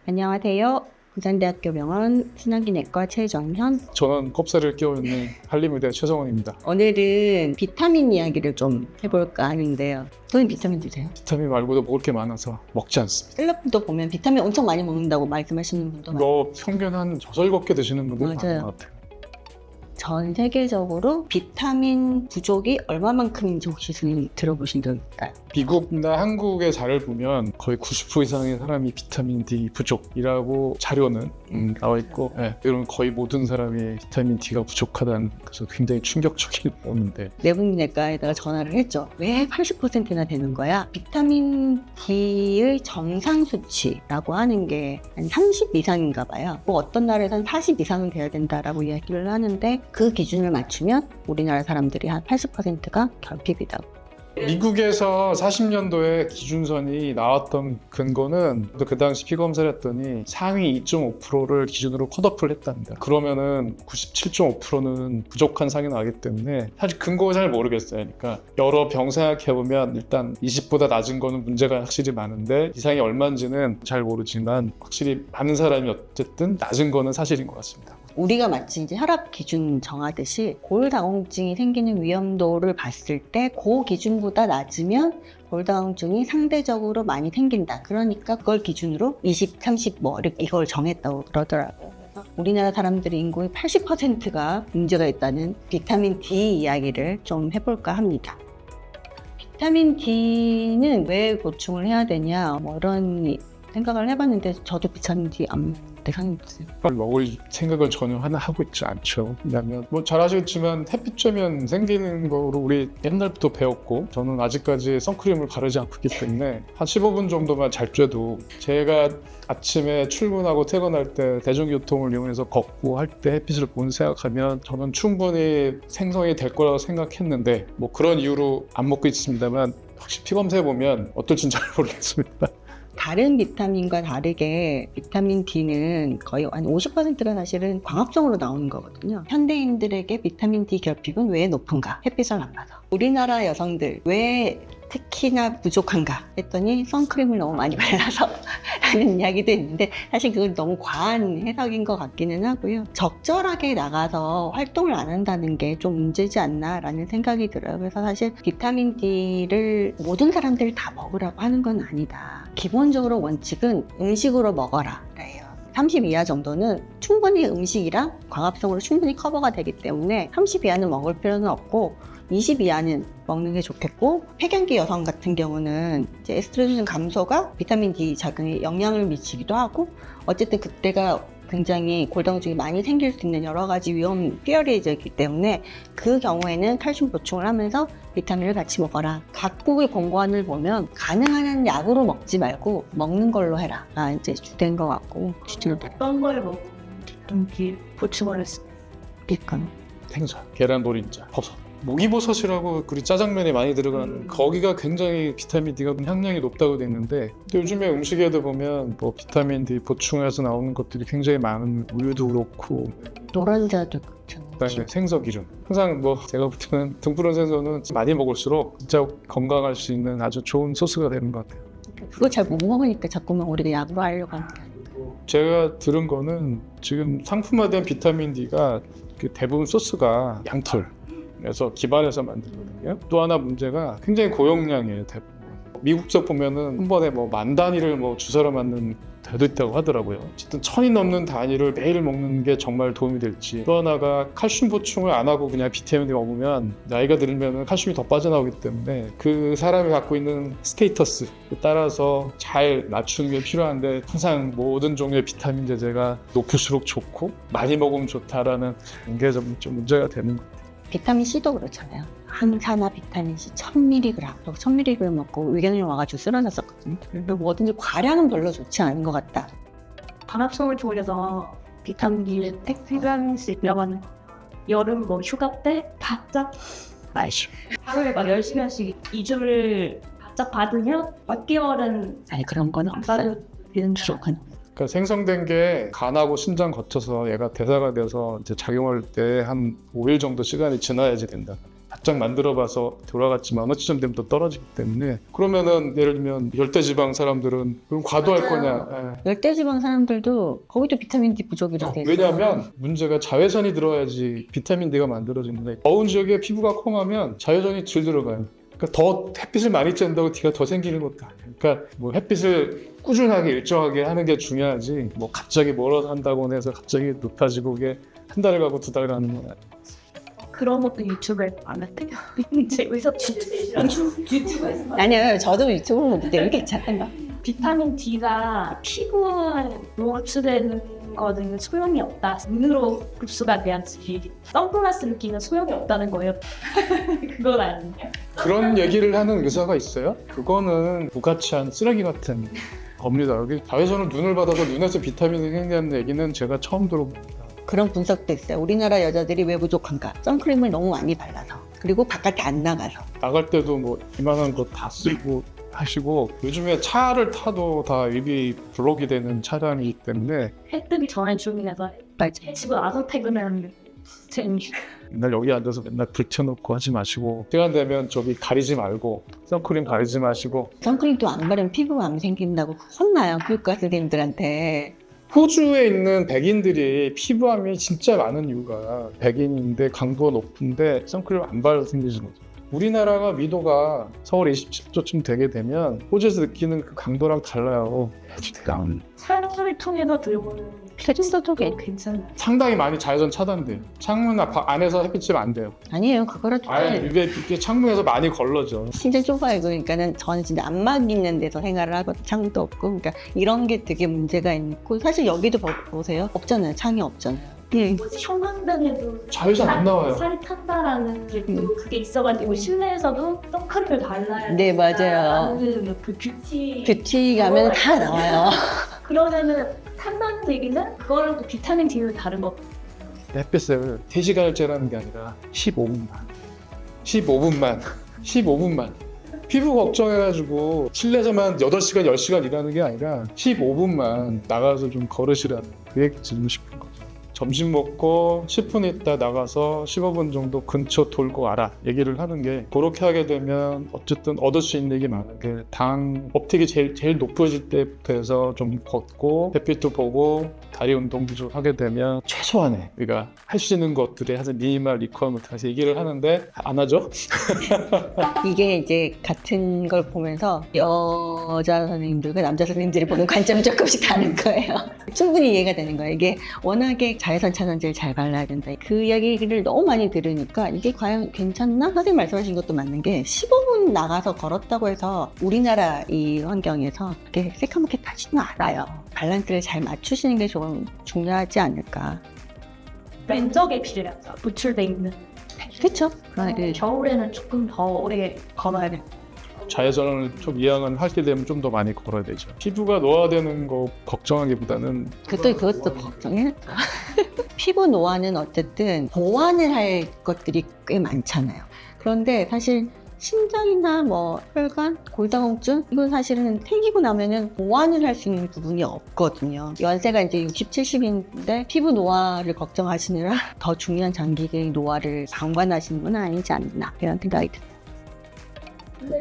안녕하세요. 부산대학교 병원 신장기내과 최정현. 저는 kop살을 끼워있는 한림의대 최성원입니다. 오늘은 비타민 이야기를 좀 해볼까 하는데요. 저는 비타민 드세요? 비타민 말고도 먹을 게 많아서 먹지 않습니다. 셀럽도 보면 비타민 엄청 많이 먹는다고 말씀하시는 분도 많아요. 이거 평균 한 저절걷게 드시는 분들 많은 맞아요. 것 같아요. 전 세계적으로 비타민 부족이 얼마만큼인지 혹시 들어보신 적 있을까요? 미국이나 한국의 자료를 보면 거의 90% 이상의 사람이 비타민 D 부족이라고 자료는 나와 있고, 이런 거의 모든 사람이 비타민 D가 부족하다는, 그래서 굉장히 충격적인 오는데, 내분비내과에다가 전화를 했죠. 왜 80%나 되는 거야? 비타민 D의 정상 수치라고 하는 게 한 30 이상인가 봐요. 뭐 어떤 나라에서는 40 이상은 돼야 된다라고 이야기를 하는데, 그 기준을 맞추면 우리나라 사람들이 한 80%가 결핍이다. 미국에서 40년도에 기준선이 나왔던 근거는 그 당시 피검사를 했더니 상위 2.5%를 기준으로 컷오프를 했답니다. 그러면은 97.5%는 부족한 상이 나기 때문에 사실 근거가 잘 모르겠어요. 그러니까 여러 병 생각해보면 일단 20보다 낮은 거는 문제가 확실히 많은데 이상이 얼마인지는 잘 모르지만 확실히 많은 사람이 어쨌든 낮은 거는 사실인 것 같습니다. 우리가 마치 이제 혈압 기준 정하듯이 골다공증이 생기는 위험도를 봤을 때 그 기준보다 낮으면 골다공증이 상대적으로 많이 생긴다. 그러니까 그걸 기준으로 20, 30 이걸 정했다고 그러더라고요. 그래서 우리나라 사람들의 인구의 80%가 문제가 있다는 비타민 D 이야기를 좀 해볼까 합니다. 비타민 D는 왜 보충을 해야 되냐 이런 생각을 해봤는데 저도 비타민 D 안 먹는데 상관없어요. 먹을 생각을 전혀 하고 있지 않죠. 왜냐하면 잘 아시겠지만 햇빛 쬐면 생기는 거로 우리 옛날부터 배웠고, 저는 아직까지 선크림을 바르지 않고 있기 때문에 한 15분 정도만 잘 쬐도, 제가 아침에 출근하고 퇴근할 때 대중교통을 이용해서 걷고 할 때 햇빛을 보는 생각하면 저는 충분히 생성이 될 거라고 생각했는데, 그런 이유로 안 먹고 있습니다만 확실히 피검사해 보면 어떨지는 잘 모르겠습니다. 다른 비타민과 다르게 비타민 D는 거의 한 50%가 사실은 광합성으로 나오는 거거든요. 현대인들에게 비타민 D 결핍은 왜 높은가? 햇빛을 안 받아. 우리나라 여성들 왜 특히나 부족한가 했더니 선크림을 너무 많이 발라서 라는 이야기도 있는데, 사실 그건 너무 과한 해석인 것 같기는 하고요. 적절하게 나가서 활동을 안 한다는 게 좀 문제지 않나 라는 생각이 들어요. 그래서 사실 비타민 D를 모든 사람들이 다 먹으라고 하는 건 아니다. 기본적으로 원칙은 음식으로 먹어라 래요. 30 이하 정도는 충분히 음식이랑 광합성으로 충분히 커버가 되기 때문에 30 이하는 먹을 필요는 없고 20 이하는 먹는 게 좋겠고, 폐경기 여성 같은 경우는 이제 에스트로겐 감소가 비타민 D 작용에 영향을 미치기도 하고, 어쨌든 그때가 굉장히 골다공증이 많이 생길 수 있는 여러 가지 위험 피어리이기 때문에 그 경우에는 칼슘 보충을 하면서 비타민을 같이 먹어라. 각국의 권고안을 보면 가능한 한 약으로 먹지 말고 먹는 걸로 해라. 이제 주된 것 같고. 어떤 걸 먹으면 비타민 D 보충을 했을까요? 생선, 계란 노른자, 버섯. 목이버섯이라고 우리 짜장면에 많이 들어가는 거기가 굉장히 비타민 D가 함량이 높다고 돼 있는데, 요즘에 음식에도 보면 비타민 D 보충해서 나오는 것들이 굉장히 많은, 우유도 그렇고 노른자도 그렇죠. 그다음에 생선 기름. 항상 제가 볼 때는 등푸른 생선은 많이 먹을수록 진짜 건강할 수 있는 아주 좋은 소스가 되는 것 같아요. 그거 잘 못 먹으니까 자꾸만 우리가 약으로 하려고 하는 게 아니고. 제가 들은 거는 지금 상품화된 비타민 D가 대부분 소스가 양털에서 기반해서 만들거든요. 또 하나 문제가 굉장히 고용량이에요. 대부분 미국서 보면은 한 번에 10,000단위를 주사로 맞는 데도 있다고 하더라고요. 어쨌든 1,000이 넘는 단위를 매일 먹는 게 정말 도움이 될지. 또 하나가 칼슘 보충을 안 하고 그냥 비타민을 먹으면 나이가 들면 칼슘이 더 빠져나오기 때문에 그 사람이 갖고 있는 스테이터스에 따라서 잘 맞추는 게 필요한데, 항상 모든 종류의 비타민 제제가 높을수록 좋고 많이 먹으면 좋다라는 게 좀 문제가 되는 것 같아요. 비타민 C도 그렇잖아요. 항산화 비타민 C 1000mg, 1000mg 먹고 위궤양이 와가지고 쓰러졌었거든요. 그래서 뭐든지 과량은 별로 좋지 않은 것 같다. 광합성을 통해서 비타민 D를 획득할 수 있다고 하는, 여름 휴가 때 바짝 하루에 10시간씩 2주를 바짝 받으면 몇 개월은 아니 그런 건 없어요. 되는 줄 알아요. 그러니까 생성된 게 간하고 신장 거쳐서 얘가 대사가 돼서 이제 작용할 때 한 5일 정도 시간이 지나야지 된다. 바짝 만들어봐서 돌아갔지만 어느 시점 되면 또 떨어지기 때문에 그러면은 예를 들면 열대지방 사람들은 그럼 과도할 거냐? 예. 열대지방 사람들도 거기도 비타민 D 부족이라 돼 있어요. 왜냐하면 문제가 자외선이 들어야지 비타민 D가 만들어지는데 더운 지역에 피부가 콩하면 자외선이 덜 들어가요. 그러니까 더 햇빛을 많이 쬐는다고 D가 더 생기는 것도 아니에요. 그러니까 뭐 햇빛을 꾸준하게 일정하게 하는 게 중요하지 뭐 갑자기 멀어서 한다고 해서 갑자기 높아지고 그게 한 달을 가고 두 달을 가는 건 아니에요. 그런 것도 유튜브에 안 했대요. 제 의사 유튜브에서 아니요, 저도 유튜브로 보는데 괜찮아요. 비타민 D가 피부에 흡수되는 거는 소용이 없다. 눈으로 흡수가 돼야지. 선글라스를 끼는 소용이 없다는 거예요. 그건 아니에요. 그런 얘기를 하는 의사가 있어요? 그거는 무가치한 쓰레기 같은 겁니다. 여기 자외선은 눈을 받아서 눈에서 비타민이 생긴다는 얘기는 제가 처음 들어봅니다. 그런 분석도 있어요. 우리나라 여자들이 왜 부족한가? 선크림을 너무 많이 발라서. 그리고 바깥에 안 나가서. 나갈 때도 뭐 이만한 거 다 쓰고 하시고 요즘에 차를 타도 다 입이 블록이 되는 차량이기 때문에 해 뜨기 전에 주민에서 해치고 나서 퇴근하는 게 맨날 여기 앉아서 맨날 불 켜놓고 하지 마시고 시간 되면 저기 가리지 말고 선크림 가리지 마시고 선크림도 안 바르면 피부가 안 생긴다고 혼나요. 피부과 선생님들한테. 호주에 있는 백인들이 피부암이 진짜 많은 이유가 백인인데 강도가 높은데 선크림 안 바르고 생기는 거죠. 우리나라가 미도가 서울 27도쯤 되게 되면 호주에서 느끼는 그 강도랑 달라요. 사람을 통해서 들어오는 최준서도 괜찮아요. 상당히 많이 자외선 차단돼요. 창문 안에서 햇빛 쬐면 안 돼요. 아니에요. 그거라도 아예 UVB 창문에서 많이 걸러져. 진짜 좁아요. 그러니까는 저는 진짜 안막 있는 데서 생활을 하거든요. 창도 없고. 그러니까 이런 게 되게 문제가 있고 사실 여기도 보세요. 없잖아요. 창이 없잖아요. 예. 뭐지 형광등에도 자외선 안 나와요. 살이 탄다라는 게 또 그게 있어가지고 실내에서도 선크림을 발라야 네, 맞아요. 된다라는 그 뷰티 뷰티 가면 다 나와요. 그러면은 탄다는 얘기는 그거랑 또 비타민 D는 다른 거. 햇빛을 3시간을 쬐라는 게 아니라 15분만 피부 걱정해가지고 실내에서만 8시간 10시간 일하는 게 아니라 15분만 나가서 좀 걸으시라는 그 얘기 듣고 싶은 거죠. 점심 먹고 10분 있다 나가서 15분 정도 근처 돌고 와라 얘기를 하는 게 그렇게 하게 되면 어쨌든 얻을 수 있는 게 많은 게 당 업택이 제일 높아질 때부터 해서 좀 걷고 햇빛도 보고 다리 운동도 좀 하게 되면 최소한의 우리가 할 수 있는 것들에 하여튼 미니멀 리퀘어먼트 얘기를 하는데 안 하죠? 이게 이제 같은 걸 보면서 여자 선생님들과 남자 선생님들이 보는 관점이 조금씩 다른 거예요. 충분히 이해가 되는 거예요. 이게 워낙에 자외선 차단제를 잘 발라야 된다. 그 이야기를 너무 많이 들으니까 이게 과연 괜찮나? 선생님 말씀하신 것도 맞는 게 15분 나가서 걸었다고 해서 우리나라 이 환경에서 그렇게 새까맣게 타지는 않아요. 밸런스를 잘 맞추시는 게 좀 중요하지 않을까. 면적에 비례하죠. 노출돼 있는. 그렇죠? 겨울에는 조금 더 오래 걸어야 돼. 자외선을 좀 이양을 하게 되면 좀 더 많이 걸어야 되죠. 피부가 노화되는 거 걱정하기보다는 그것도 걱정해. 피부 노화는 어쨌든 보완을 할 것들이 꽤 많잖아요. 그런데 사실 신장이나 뭐 혈관, 골다공증 이건 사실은 생기고 나면은 보완을 할 수 있는 부분이 없거든요. 연세가 이제 60, 70인데 피부 노화를 걱정하시느라 더 중요한 장기적인 노화를 방관하시는 건 아니지 않나 이런 생각이 듭니다.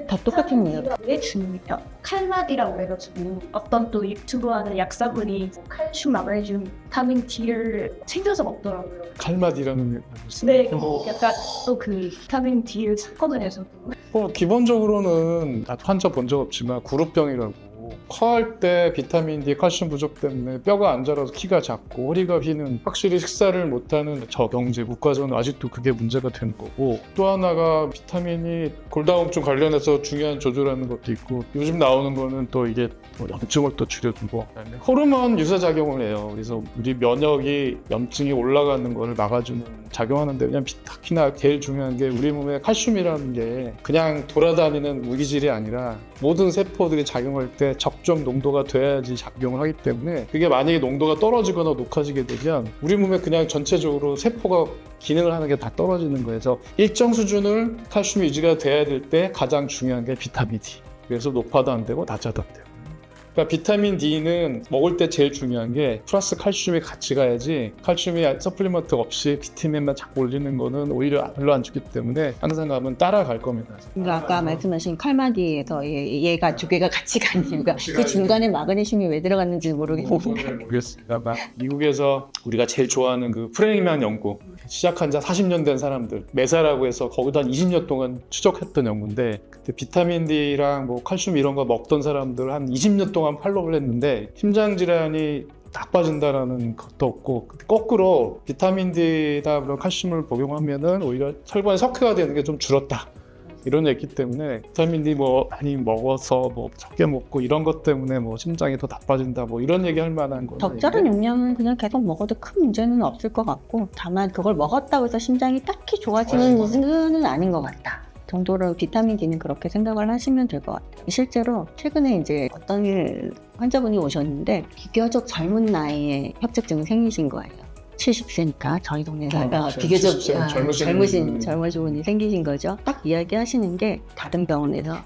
다 똑같은 이유. 왜 중요해요? 칼마디라고 해가지고 어떤 또 유튜브 하는 약사분이 칼슘, 마그네슘, 비타민 D를 챙겨서 먹더라고요. 칼맛이라는 게 있어요. 네, 약간 또 그 비타민 D를 섞어서 해서 기본적으로는 나도 환자 본 적 없지만 구루병이라고 커할 때 비타민 D, 칼슘 부족 때문에 뼈가 안 자라서 키가 작고 허리가 휘는 확실히 식사를 못하는 저경제 국가에서는 아직도 그게 문제가 되는 거고 또 하나가 비타민이 골다공증 관련해서 중요한 조절하는 것도 있고 요즘 나오는 거는 또 이게 염증을 또 줄여주고 호르몬 유사작용을 해요. 그래서 우리 면역이 염증이 올라가는 거를 막아주는 작용하는데 왜냐면 특히나 제일 중요한 게 우리 몸에 칼슘이라는 게 그냥 돌아다니는 무기질이 아니라 모든 세포들이 작용할 때 적정 농도가 돼야지 작용을 하기 때문에 그게 만약에 농도가 떨어지거나 높아지게 되면 우리 몸에 그냥 전체적으로 세포가 기능을 하는 게 다 떨어지는 거예요. 그래서 일정 수준을 칼슘 유지가 돼야 될 때 가장 중요한 게 비타민 D. 그래서 높아도 안 되고 낮아도 안 되고 그러니까 비타민 D는 먹을 때 제일 중요한 게 플러스 칼슘이 같이 가야지, 칼슘이 서플리먼트 없이 비타민만 자꾸 올리는 거는 오히려 별로 안 좋기 때문에 항상 가면 따라갈 겁니다. 그러니까 아까 말씀하신 칼마디에서 얘가 두 개가 같이 가는 이유가 그 중간에 마그네슘이 왜 들어갔는지 모르겠는데 모르겠습니다. 미국에서 우리가 제일 좋아하는 그 프레이만 연구, 시작한 지 40년 된 사람들 메사라고 해서 거기다 한 20년 동안 추적했던 연구인데, 그때 비타민 D랑 뭐 칼슘 이런 거 먹던 사람들 한 20년 동안 팔로우를 했는데 심장 질환이 나빠진다라는 것도 없고, 거꾸로 비타민 D다 그런 칼슘을 복용하면은 오히려 혈관에 석회가 되는 게 좀 줄었다, 이런 얘기 때문에 비타민 D 뭐 많이 먹어서 뭐 적게 먹고 이런 것 때문에 뭐 심장이 더 나빠진다 뭐 이런 얘기 할 만한 거. 적절한 용량은 그냥 계속 먹어도 큰 문제는 없을 것 같고, 다만 그걸 먹었다고 해서 심장이 딱히 좋아지는 건 아닌 것 같다 정도로 비타민 D는 그렇게 생각을 하시면 될 것 같아요. 실제로 최근에 이제 어떤 환자분이 오셨는데 비교적 젊은 나이에 협착증이 생기신 거예요. 70세니까 저희 동네 살다가 비교적 70세 젊으신 분이 생기신 거죠. 딱 이야기하시는 게 다른 병원에서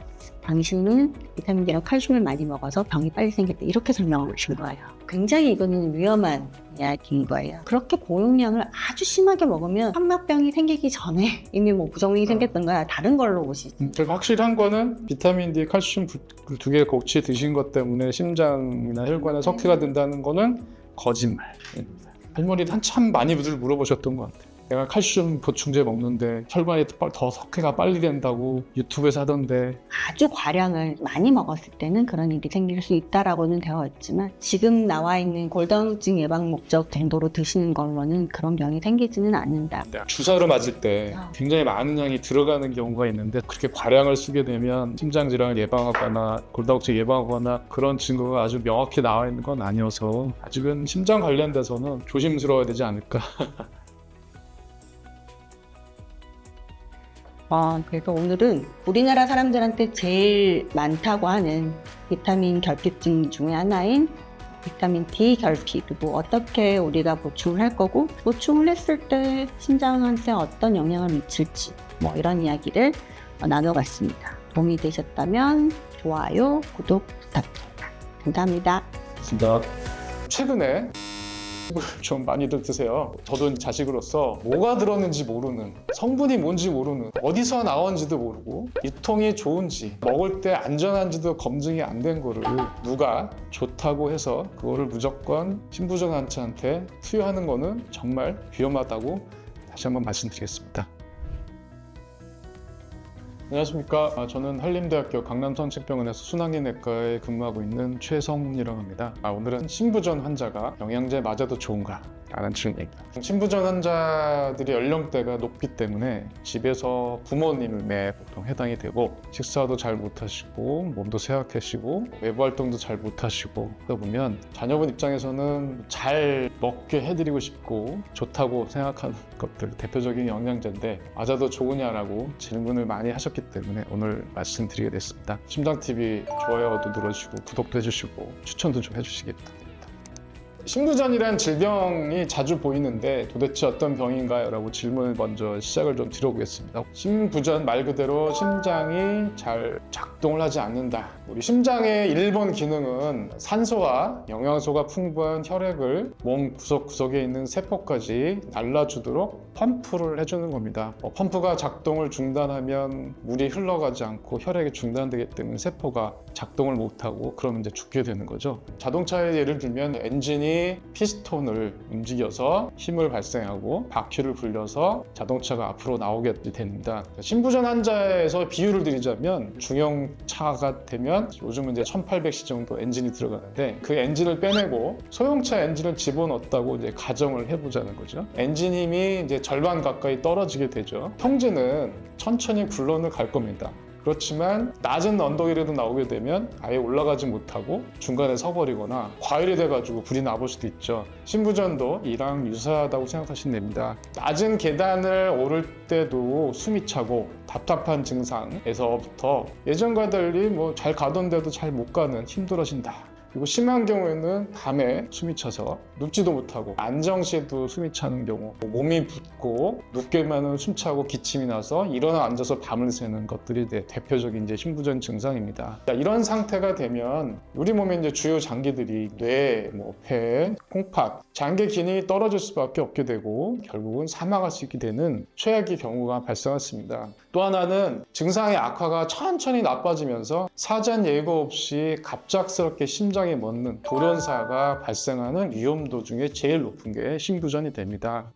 당신은 비타민 D랑 칼슘을 많이 먹어서 병이 빨리 생겼다, 이렇게 설명을 하신 거예요. 굉장히 이거는 위험한 이야기인 거예요. 그렇게 고용량을 아주 심하게 먹으면 함막병이 생기기 전에 이미 뭐 부종이 생겼던가 다른 걸로 오시죠. 그리고 확실한 거는 비타민 D, 칼슘 두 개 같이 드신 것 때문에 심장이나 혈관에 석회가 된다는 거는 거짓말입니다. 할머니도 한참 많이 물어보셨던 것 같아요. 내가 칼슘 보충제 먹는데 혈관이 더 석회가 빨리 된다고 유튜브에서 하던데. 아주 과량을 많이 먹었을 때는 그런 일이 생길 수 있다라고는 되어 있지만, 지금 나와 있는 골다공증 예방 목적 정도로 드시는 걸로는 그런 병이 생기지는 않는다. 주사를 맞을 때 굉장히 많은 양이 들어가는 경우가 있는데, 그렇게 과량을 쓰게 되면 심장 질환을 예방하거나 골다공증 예방하거나 그런 증거가 아주 명확히 나와 있는 건 아니어서 아직은 심장 관련돼서는 조심스러워야 되지 않을까. 그래서 오늘은 우리나라 사람들한테 제일 많다고 하는 비타민 결핍증 중에 하나인 비타민 D 결핍, 그리고 어떻게 우리가 보충을 할 거고, 보충을 했을 때 심장한테 어떤 영향을 미칠지, 뭐 이런 이야기를 나눠봤습니다. 도움이 되셨다면 좋아요, 구독 부탁드립니다. 감사합니다. 맞습니다. 최근에 좀 많이들 드세요. 저도 자식으로서 뭐가 들었는지 모르는, 성분이 뭔지 모르는, 어디서 나온지도 모르고, 유통이 좋은지, 먹을 때 안전한지도 검증이 안 된 거를 누가 좋다고 해서 그거를 무조건 신부전 환자한테 투여하는 거는 정말 위험하다고 다시 한번 말씀드리겠습니다. 안녕하십니까. 저는 한림대학교 강남성책병원에서 순환기내과에 근무하고 있는 최성훈이라고 합니다. 오늘은 신부전 환자가 영양제 맞아도 좋은가? 라는 질문입니다. 신부전 환자들이 연령대가 높기 때문에 집에서 부모님에 보통 해당이 되고, 식사도 잘 못하시고 몸도 쇠약하시고 외부 활동도 잘 못하시고 그러다 보면 자녀분 입장에서는 잘 먹게 해드리고 싶고 좋다고 생각하는 것들, 대표적인 영양제인데 맞아도 좋으냐라고 질문을 많이 하셨기 때문에 오늘 말씀드리게 됐습니다. 심장TV 좋아요도 눌러주시고 구독도 해주시고 추천도 좀 해주시기 바랍니다. 신부전이란 질병이 자주 보이는데 도대체 어떤 병인가요? 라고 질문을 먼저 시작을 좀 드려보겠습니다. 신부전 말 그대로 심장이 잘 작동을 하지 않는다. 우리 심장의 1번 기능은 산소와 영양소가 풍부한 혈액을 몸 구석구석에 있는 세포까지 날라주도록 펌프를 해주는 겁니다. 펌프가 작동을 중단하면 물이 흘러가지 않고 혈액이 중단되기 때문에 세포가 작동을 못하고 그러면 이제 죽게 되는 거죠. 자동차의 예를 들면 엔진이 피스톤을 움직여서 힘을 발생하고 바퀴를 굴려서 자동차가 앞으로 나오게 됩니다. 신부전 환자에서 비유를 드리자면 중형차가 되면 요즘은 이제 1800cc 정도 엔진이 들어가는데, 그 엔진을 빼내고 소형차 엔진을 집어넣었다고 이제 가정을 해보자는 거죠. 엔진 힘이 이제 절반 가까이 떨어지게 되죠. 형제는 천천히 굴러는 갈 겁니다. 그렇지만 낮은 언덕이라도 나오게 되면 아예 올라가지 못하고 중간에 서버리거나 과열이 돼가지고 불이 나볼 수도 있죠. 신부전도 이랑 유사하다고 생각하시면 됩니다. 낮은 계단을 오를 때도 숨이 차고 답답한 증상에서부터 예전과 달리 뭐 잘 가던 데도 잘 못 가는, 힘들어진다 그리고 심한 경우에는 밤에 숨이 차서 눕지도 못하고 안정시에도 숨이 차는 경우, 몸이 붓고 눕게만은 숨차고 기침이 나서 일어나 앉아서 밤을 새는 것들이 대표적인 이제 심부전 증상입니다. 이런 상태가 되면 우리 몸의 이제 주요 장기들이 뇌, 폐, 콩팥, 장기 기능이 떨어질 수밖에 없게 되고 결국은 사망할 수 있게 되는 최악의 경우가 발생했습니다. 또 하나는 증상의 악화가 천천히 나빠지면서 사전 예고 없이 갑작스럽게 심장에 멎는 돌연사가 발생하는 위험도 중에 제일 높은 게 심부전이 됩니다.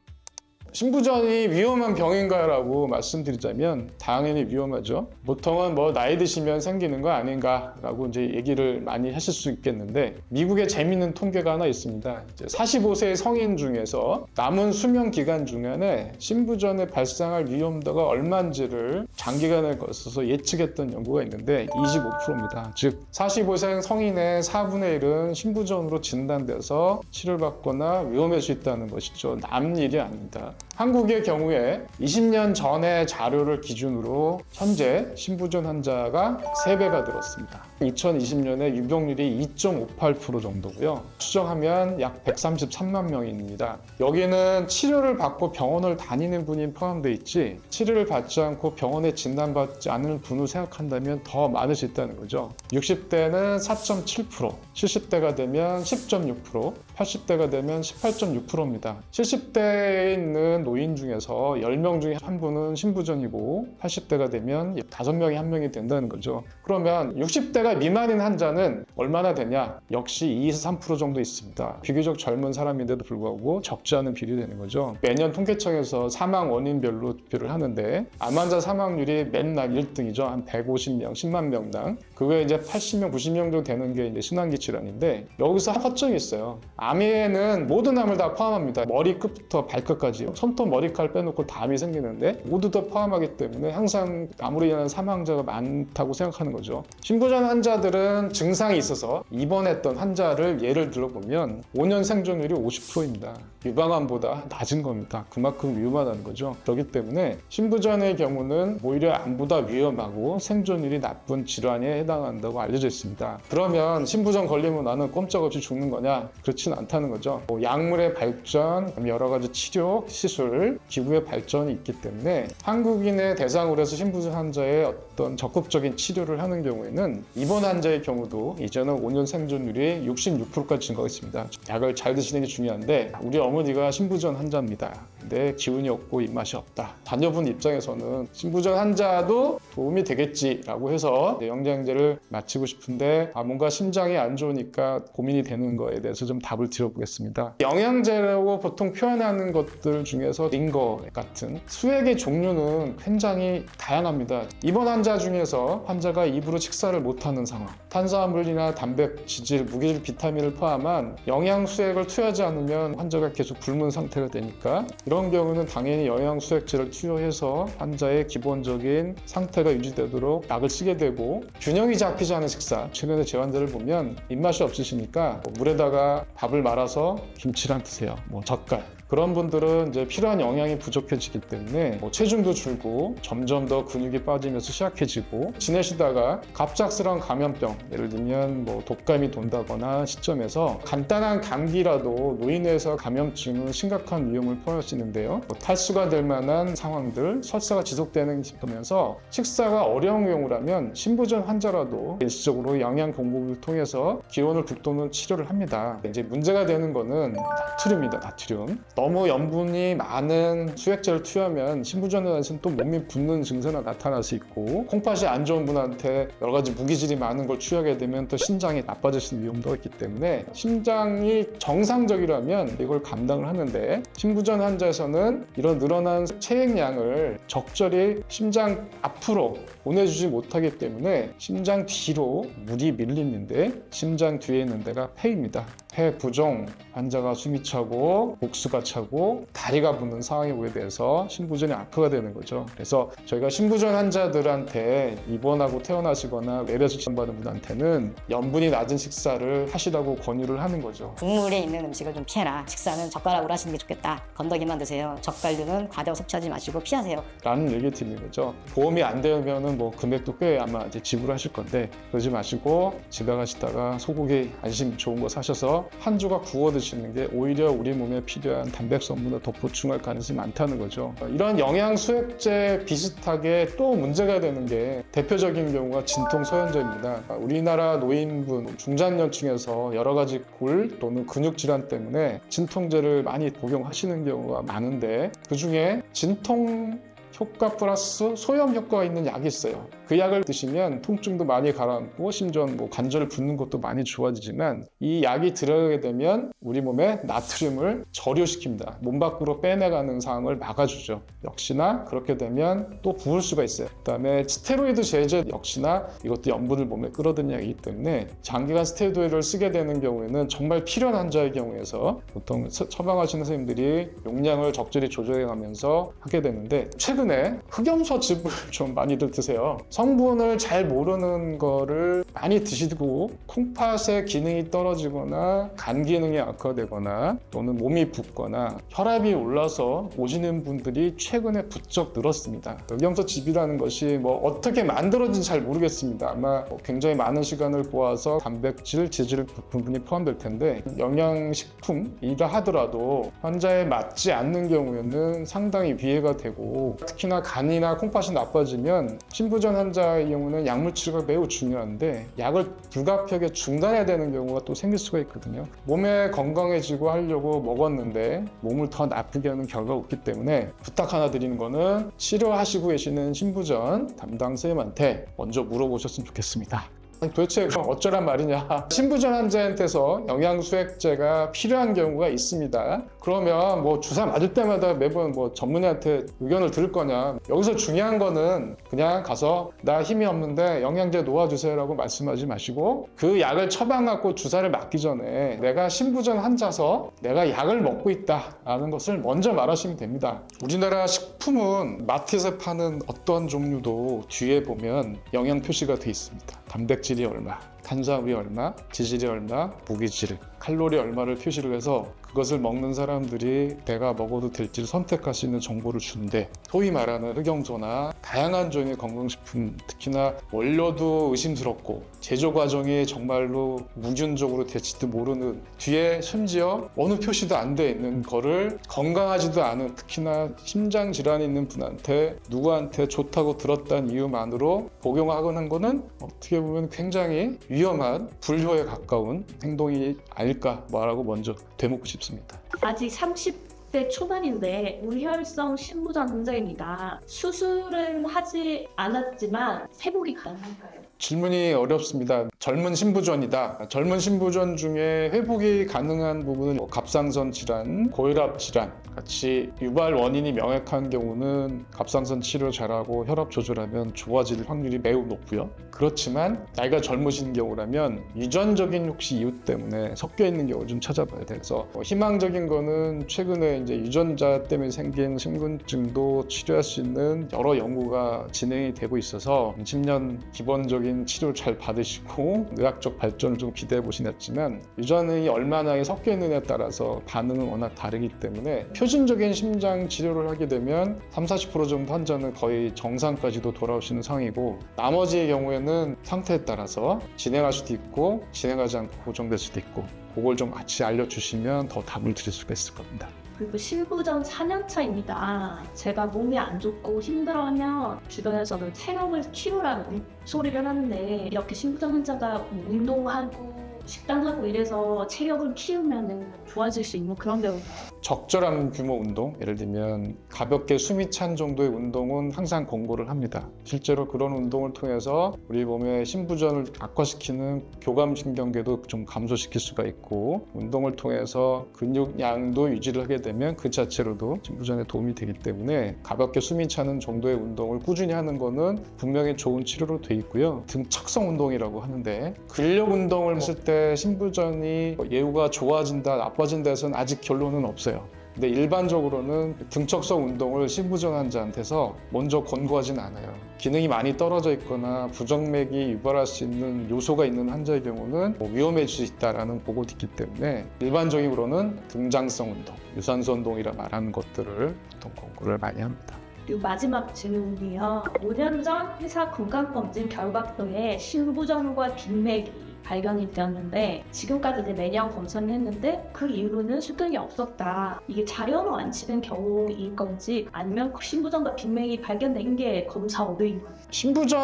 심부전이 위험한 병인가라고 말씀드리자면 당연히 위험하죠. 보통은 나이 드시면 생기는 거 아닌가라고 이제 얘기를 많이 하실 수 있겠는데 미국에 재미있는 통계가 하나 있습니다. 45세 성인 중에서 남은 수명 기간 중에 심부전에 발생할 위험도가 얼마인지를 장기간에 걸쳐서 예측했던 연구가 있는데 25%입니다. 즉 45세 성인의 4분의 1은 심부전으로 진단돼서 치료받거나 위험할 수 있다는 것이죠. 남 일이 아닙니다. 한국의 경우에 20년 전의 자료를 기준으로 현재 심부전 환자가 3배가 늘었습니다. 2020년에 유병률이 2.58% 정도고요. 추정하면 약 133만 명입니다. 여기는 치료를 받고 병원을 다니는 분이 포함되어 있지 치료를 받지 않고 병원에 진단받지 않는 분을 생각한다면 더 많을 수 있다는 거죠. 60대는 4.7%, 70대가 되면 10.6%, 80대가 되면 18.6%입니다. 70대에 있는 노인 중에서 10명 중에 한 분은 심부전이고 80대가 되면 5명에 1명이 된다는 거죠. 그러면 60대가 미만인 환자는 얼마나 되냐? 역시 2에서 3% 정도 있습니다. 비교적 젊은 사람인데도 불구하고 적지 않은 비율이 되는 거죠. 매년 통계청에서 사망 원인별로 투표를 하는데 암 환자 사망률이 맨날 1등이죠. 한 150명, 10만 명당. 그 외에 이제 80명, 90명 정도 되는 게 이제 순환기 질환인데 여기서 허점이 있어요. 암에는 모든 암을 다 포함합니다. 머리끝부터 발끝까지. 손톱, 머리칼 빼놓고 다 암이 생기는데 모두 다 포함하기 때문에 항상 암으로 인한 사망자가 많다고 생각하는 거죠. 심부전 환자들은 증상이 있어서 입원했던 환자를 예를 들어보면 5년 생존율이 50%입니다. 유방암보다 낮은 겁니다. 그만큼 위험하다는 거죠. 그렇기 때문에 심부전의 경우는 오히려 암보다 위험하고 생존율이 나쁜 질환에 해당한다고 알려져 있습니다. 그러면 심부전 걸리면 나는 꼼짝없이 죽는 거냐? 그렇지는 않다는 거죠. 약물의 발전, 여러 가지 치료, 시술, 기구의 발전이 있기 때문에 한국인의 대상으로 해서 심부전 환자의 어떤 적극적인 치료를 하는 경우에는 입원 환자의 경우도 이제는 5년 생존율이 66%까지 증가했습니다. 약을 잘 드시는 게 중요한데 우리 어머니가 심부전 환자입니다. 근데 기운이 없고 입맛이 없다. 자녀분 입장에서는 심부전 환자도 도움이 되겠지라고 해서 영양제를 마치고 싶은데 뭔가 심장이 안 좋으니까 고민이 되는 거에 대해서 좀 답을 드려보겠습니다. 영양제라고 보통 표현하는 것들 중에서 링거 같은 수액의 종류는 굉장히 다양합니다. 입원 환자 중에서 환자가 입으로 식사를 못하는 상황, 탄수화물이나 단백질, 무기질, 비타민을 포함한 영양수액을 투여하지 않으면 환자가 계속 굶은 상태가 되니까 이런 경우는 당연히 영양수액제를 투여해서 환자의 기본적인 상태가 유지되도록 약을 쓰게 되고 균형이 잡히지 않은 식사, 최근에 제 환자를 보면 입맛이 없으시니까 물에다가 밥을 말아서 김치랑 드세요. 젓갈. 그런 분들은 이제 필요한 영양이 부족해지기 때문에 체중도 줄고 점점 더 근육이 빠지면서 취약해지고 지내시다가 갑작스러운 감염병, 예를 들면 독감이 돈다거나 시점에서 간단한 감기라도 노인에서 감염증은 심각한 위험을 포함할 수 있는데요. 탈수가 될 만한 상황들, 설사가 지속되는 시점에서 식사가 어려운 경우라면 심부전 환자라도 일시적으로 영양 공급을 통해서 기원을 북돋는 치료를 합니다. 이제 문제가 되는 거는 나트륨입니다. 나트륨. 너무 염분이 많은 수액제를 투여하면 심부전에서는 또 몸이 붓는 증세가 나타날 수 있고 콩팥이 안 좋은 분한테 여러 가지 무기질이 많은 걸 투여하게 되면 또 신장이 나빠질 수 있는 위험도 있기 때문에 심장이 정상적이라면 이걸 감당을 하는데 심부전 환자에서는 이런 늘어난 체액량을 적절히 심장 앞으로 보내주지 못하기 때문에 심장 뒤로 물이 밀리는데 심장 뒤에 있는 데가 폐입니다. 폐 부종, 환자가 숨이 차고 복수가 차고 다리가 붓는 상황이 오게 돼서 신부전이 악화가 되는 거죠. 그래서 저희가 신부전 환자들한테 입원하고 퇴원하시거나 외래수 치료받은 분한테는 염분이 낮은 식사를 하시라고 권유를 하는 거죠. 국물에 있는 음식을 좀 피해라. 식사는 젓가락으로 하시는 게 좋겠다. 건더기만 드세요. 젓갈 등은 과다 섭취하지 마시고 피하세요. 라는 얘기 드리는 거죠. 보험이 안 되면은 뭐 금액도 꽤 아마 이제 지불하실 건데 그러지 마시고 집에 가시다가 소고기 안심 좋은 거 사셔서 한 조각 구워 드시는 게 오히려 우리 몸에 필요한 단백 성분을 더 보충할 가능성이 많다는 거죠. 이런 영양 수액제 비슷하게 또 문제가 되는 게 대표적인 경우가 진통 소현제입니다. 우리나라 노인분 중장년층에서 여러 가지 골 또는 근육 질환 때문에 진통제를 많이 복용하시는 경우가 많은데 그중에 진통 효과 플러스 소염 효과가 있는 약이 있어요. 그 약을 드시면 통증도 많이 가라앉고 심지어 뭐 관절 붓는 것도 많이 좋아지지만 이 약이 들어가게 되면 우리 몸에 나트륨을 저류시킵니다. 몸 밖으로 빼내가는 상황을 막아주죠. 역시나 그렇게 되면 또 부을 수가 있어요. 그다음에 스테로이드 제제 역시나 이것도 염분을 몸에 끌어들이는 약이기 때문에 장기간 스테로이드를 쓰게 되는 경우에는 정말 필요한 환자의 경우에서 보통 처방하시는 선생님들이 용량을 적절히 조절해가면서 하게 되는데 최근에 흑염소즙을 좀 많이들 드세요. 성분을 잘 모르는 거를 많이 드시고 콩팥의 기능이 떨어지거나 간 기능이 악화되거나 또는 몸이 붓거나 혈압이 올라서 오시는 분들이 최근에 부쩍 늘었습니다. 흑염소즙이라는 것이 뭐 어떻게 만들어진지 잘 모르겠습니다. 아마 굉장히 많은 시간을 보아서 단백질, 지질 부분이 포함될 텐데 영양식품이라 하더라도 환자에 맞지 않는 경우에는 상당히 위해가 되고 특히나 간이나 콩팥이 나빠지면 신부전 환자의 경우는 약물 치료가 매우 중요한데 약을 불가피하게 중단해야 되는 경우가 또 생길 수가 있거든요. 몸에 건강해지고 하려고 먹었는데 몸을 더 나쁘게 하는 결과가 없기 때문에 부탁 하나 드리는 거는 치료하시고 계시는 신부전 담당 선생님한테 먼저 물어보셨으면 좋겠습니다. 도대체 어쩌란 말이냐. 신부전 환자한테서 영양수액제가 필요한 경우가 있습니다. 그러면 뭐 주사 맞을 때마다 매번 뭐 전문의한테 의견을 들을 거냐. 여기서 중요한 거는 그냥 가서 나 힘이 없는데 영양제 놓아주세요 라고 말씀하지 마시고 그 약을 처방받고 주사를 맞기 전에 내가 신부전 환자서 내가 약을 먹고 있다 라는 것을 먼저 말하시면 됩니다. 우리나라 식품은 마트에서 파는 어떤 종류도 뒤에 보면 영양 표시가 돼 있습니다. 단백질이 얼마, 탄수화물이 얼마, 지질이 얼마, 무기질, 칼로리 얼마를 표시를 해서 그것을 먹는 사람들이 내가 먹어도 될지를 선택할 수 있는 정보를 주는데 소위 말하는 흑염소나 다양한 종류의 건강식품 특히나 원료도 의심스럽고 제조 과정이 정말로 무균적으로 될지도 모르는 뒤에 심지어 어느 표시도 안 돼 있는 거를 건강하지도 않은 특히나 심장 질환이 있는 분한테 누구한테 좋다고 들었다는 이유만으로 복용하는 거는 어떻게 보면 굉장히 위험한 불효에 가까운 행동이 아닐까 말하고 먼저 되묻고 싶습니다. 아직 30대 초반인데 우리혈성 신부전 환자입니다. 수술은 하지 않았지만 회복이 가능할까요? 질문이 어렵습니다. 젊은 신부전이다. 젊은 신부전 중에 회복이 가능한 부분은 갑상선 질환, 고혈압 질환 같이 유발 원인이 명확한 경우는 갑상선 치료 잘하고 혈압 조절하면 좋아질 확률이 매우 높고요. 그렇지만 나이가 젊으신 경우라면 유전적인 혹시 이유 때문에 섞여 있는 경우 좀 찾아봐야 돼서 희망적인 거는 최근에 이제 유전자 때문에 생긴 신근증도 치료할 수 있는 여러 연구가 진행이 되고 있어서 10년 기본적인 치료를 잘 받으시고 의학적 발전을 좀 기대해 보시겠지만 유전이 얼마나 섞여 있느냐에 따라서 반응은 워낙 다르기 때문에 표준적인 심장 치료를 하게 되면 30-40% 정도 환자는 거의 정상까지도 돌아오시는 상황이고 나머지의 경우에는 상태에 따라서 진행할 수도 있고 진행하지 않고 고정될 수도 있고 그걸 좀 같이 알려주시면 더 답을 드릴 수가 있을 겁니다. 그리고 신부전 4년차입니다. 제가 몸이 안 좋고 힘들어하면 주변에서는 체력을 키우라는 소리를 하는데 이렇게 신부전 환자가 운동하고 식단하고 이래서 체력을 키우면 좋아질 수 있는 그런 경우 적절한 규모 운동, 예를 들면 가볍게 숨이 찬 정도의 운동은 항상 권고를 합니다. 실제로 그런 운동을 통해서 우리 몸의 신부전을 악화시키는 교감신경계도 좀 감소시킬 수가 있고 운동을 통해서 근육량도 유지를 하게 되면 그 자체로도 신부전에 도움이 되기 때문에 가볍게 숨이 차는 정도의 운동을 꾸준히 하는 거는 분명히 좋은 치료로 돼 있고요. 등 척성 운동이라고 하는데 근력 운동을 했을 때 때 신부전이 예후가 좋아진다, 나빠진다 해서는 아직 결론은 없어요. 근데 일반적으로는 등척성 운동을 신부전 환자한테서 먼저 권고하진 않아요. 기능이 많이 떨어져 있거나 부정맥이 유발할 수 있는 요소가 있는 환자의 경우는 위험해질 수 있다는 보고도 있기 때문에 일반적으로는 등장성 운동, 유산소 운동이라 말하는 것들을 보통 권고를 많이 합니다. 그리고 마지막 질문이요. 5년 전 회사 건강검진 결과표에 신부전과 빈맥이 발견이 되었는데 지금까지 이제 매년 검사를 했는데 그 이후로는 수등이 없었다. 이게 자료로 안 치는 경우인 건지 아니면 신부전과 빈맥이 발견된 게 검사 오류인 건지. 신부전이나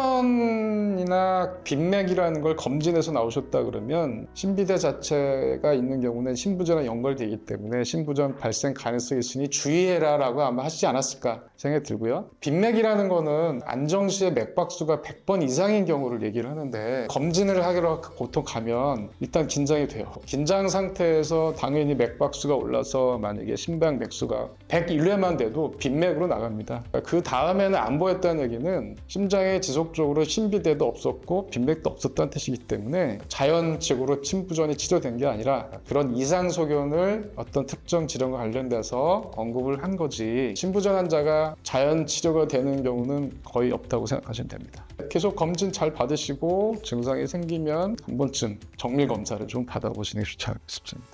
빈맥이라는 걸 검진해서 나오셨다 그러면 신비대 자체가 있는 경우는 신부전과 연결되기 때문에 신부전 발생 가능성이 있으니 주의해라라고 아마 하시지 않았을까 생각이 들고요. 빈맥이라는 거는 안정시에 맥박수가 100번 이상인 경우를 얘기를 하는데 검진을 하기로 보통 가면 일단 긴장이 돼요. 긴장 상태에서 당연히 맥박수가 올라서 만약에 심박 맥수가 101회만 돼도 빈맥으로 나갑니다. 그 다음에는 안 보였다는 얘기는 심장에 지속적으로 신비대도 없었고 빈맥도 없었다는 뜻이기 때문에 자연적으로 신부전이 치료된 게 아니라 그런 이상 소견을 어떤 특정 질환과 관련돼서 언급을 한 거지 신부전 환자가 자연 치료가 되는 경우는 거의 없다고 생각하시면 됩니다. 계속 검진 잘 받으시고 증상이 생기면 한 번쯤 정밀 검사를 좀 받아보시는 게 좋지 않을까 싶습니다.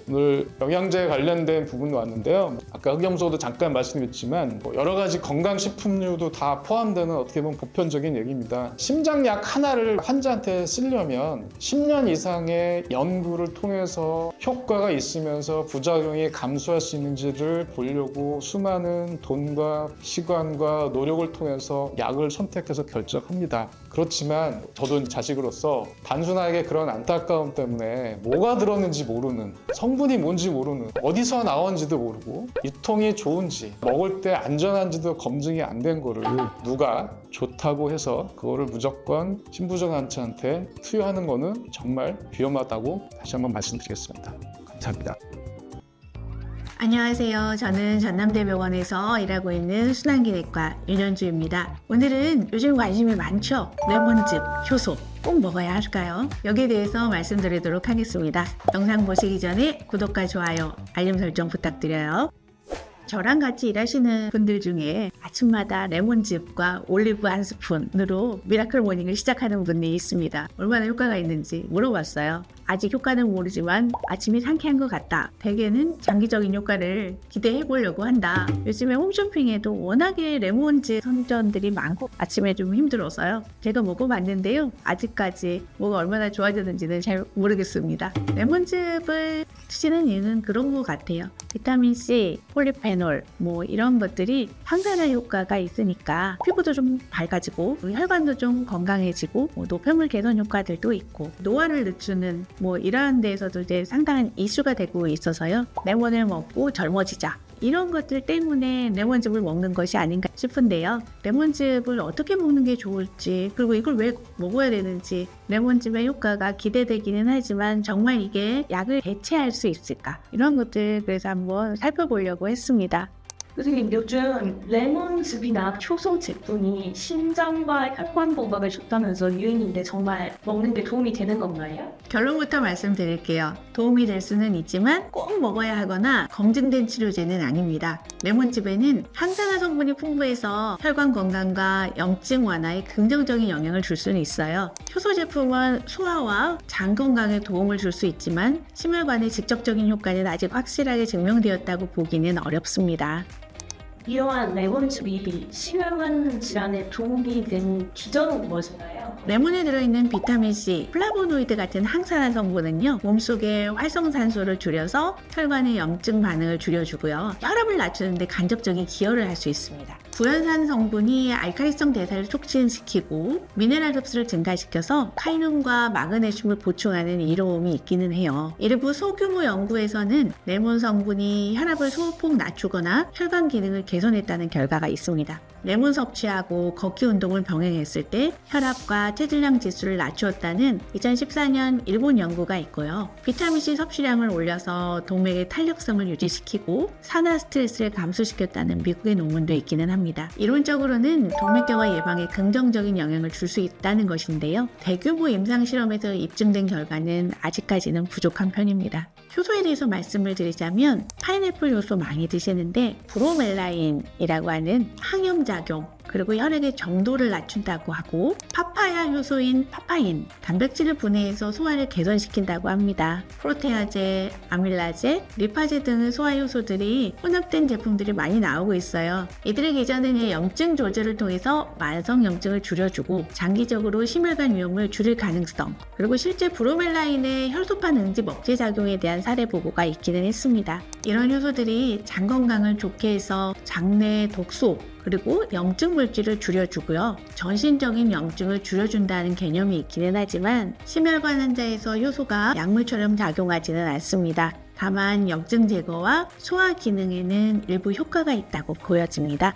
오늘 영양제 관련된 부분도 왔는데요. 아까 흑염소도 잠깐 말씀드렸지만 여러 가지 건강식품류도 다 포함되는 어떻게 보면 보편적인 얘기입니다. 심장약 하나를 환자한테 쓰려면 10년 이상의 연구를 통해서 효과가 있으면서 부작용이 감소할 수 있는지를 보려고 수많은 돈과 시간과 노력을 통해서 약을 선택해서 결정합니다. 그렇지만 저도 자식으로서 단순하게 그런 안타까움 때문에 뭐가 들었는지 모르는, 성분이 뭔지 모르는, 어디서 나온지도 모르고 유통이 좋은지 먹을 때 안전한지도 검증이 안 된 거를 누가 좋다고 해서 그거를 무조건 신부전 환자한테 투여하는 거는 정말 위험하다고 다시 한번 말씀드리겠습니다. 감사합니다. 안녕하세요. 저는 전남대병원에서 일하고 있는 순환기내과 윤현주입니다. 오늘은 요즘 관심이 많죠? 레몬즙, 효소 꼭 먹어야 할까요? 여기에 대해서 말씀드리도록 하겠습니다. 영상 보시기 전에 구독과 좋아요, 알림 설정 부탁드려요. 저랑 같이 일하시는 분들 중에 아침마다 레몬즙과 올리브 한 스푼으로 미라클 모닝을 시작하는 분이 있습니다. 얼마나 효과가 있는지 물어봤어요. 아직 효과는 모르지만 아침이 상쾌한 것 같다. 대개는 장기적인 효과를 기대해 보려고 한다. 요즘에 홈쇼핑에도 워낙에 레몬즙 선전들이 많고 아침에 좀 힘들어서요. 제가 먹어봤는데요. 아직까지 뭐가 얼마나 좋아졌는지는 잘 모르겠습니다. 레몬즙을 드시는 이유는 그런 것 같아요. 비타민C, 폴리페놀 뭐 이런 것들이 항산화 효과가 있으니까 피부도 좀 밝아지고 혈관도 좀 건강해지고 노폐물 개선 효과들도 있고 노화를 늦추는 뭐 이러한 데에서도 이제 상당한 이슈가 되고 있어서요. 레몬을 먹고 젊어지자. 이런 것들 때문에 레몬즙을 먹는 것이 아닌가 싶은데요. 레몬즙을 어떻게 먹는 게 좋을지, 그리고 이걸 왜 먹어야 되는지, 레몬즙의 효과가 기대되기는 하지만 정말 이게 약을 대체할 수 있을까? 이런 것들 그래서 한번 살펴보려고 했습니다. 선생님, 요즘 레몬즙이나 효소 제품이 심장과 혈관 건강에 좋다면서 유행인데 정말 먹는 데 도움이 되는 건가요? 결론부터 말씀드릴게요. 도움이 될 수는 있지만 꼭 먹어야 하거나 검증된 치료제는 아닙니다. 레몬즙에는 항산화 성분이 풍부해서 혈관 건강과 염증 완화에 긍정적인 영향을 줄 수는 있어요. 효소 제품은 소화와 장 건강에 도움을 줄 수 있지만 심혈관의 직접적인 효과는 아직 확실하게 증명되었다고 보기는 어렵습니다. 이러한 레몬즙이 심혈관 질환에 도움이 되는 기전은 무엇인가요? 레몬에 들어있는 비타민C, 플라보노이드 같은 항산화 성분은요, 몸속의 활성산소를 줄여서 혈관의 염증 반응을 줄여주고요, 혈압을 낮추는 데 간접적인 기여를 할 수 있습니다. 구연산 성분이 알칼리성 대사를 촉진시키고 미네랄 흡수를 증가시켜서 칼륨과 마그네슘을 보충하는 이로움이 있기는 해요. 일부 소규모 연구에서는 레몬 성분이 혈압을 소폭 낮추거나 혈관 기능을 개선했다는 결과가 있습니다. 레몬 섭취하고 걷기 운동을 병행했을 때 혈압과 체질량 지수를 낮추었다는 2014년 일본 연구가 있고요. 비타민C 섭취량을 올려서 동맥의 탄력성을 유지시키고 산화 스트레스를 감소시켰다는 미국의 논문도 있기는 합니다. 합니다. 이론적으로는 동맥경화 예방에 긍정적인 영향을 줄 수 있다는 것인데요. 대규모 임상 실험에서 입증된 결과는 아직까지는 부족한 편입니다. 효소에 대해서 말씀을 드리자면 파인애플 효소 많이 드시는데 브로멜라인이라고 하는 항염작용 그리고 혈액의 정도를 낮춘다고 하고 파파야 효소인 파파인 단백질을 분해해서 소화를 개선시킨다고 합니다. 프로테아제, 아밀라제, 리파제 등의 소화 효소들이 혼합된 제품들이 많이 나오고 있어요. 이들의 기전은 염증 조절을 통해서 만성 염증을 줄여주고 장기적으로 심혈관 위험을 줄일 가능성 그리고 실제 브로멜라인의 혈소판 응집 억제 작용에 대한 사례 보고가 있기는 했습니다. 이런 효소들이 장 건강을 좋게 해서 장내 독소 그리고 염증 물질을 줄여주고요. 전신적인 염증을 줄여준다는 개념이 있기는 하지만 심혈관 환자에서 효소가 약물처럼 작용하지는 않습니다. 다만 염증 제거와 소화 기능에는 일부 효과가 있다고 보여집니다.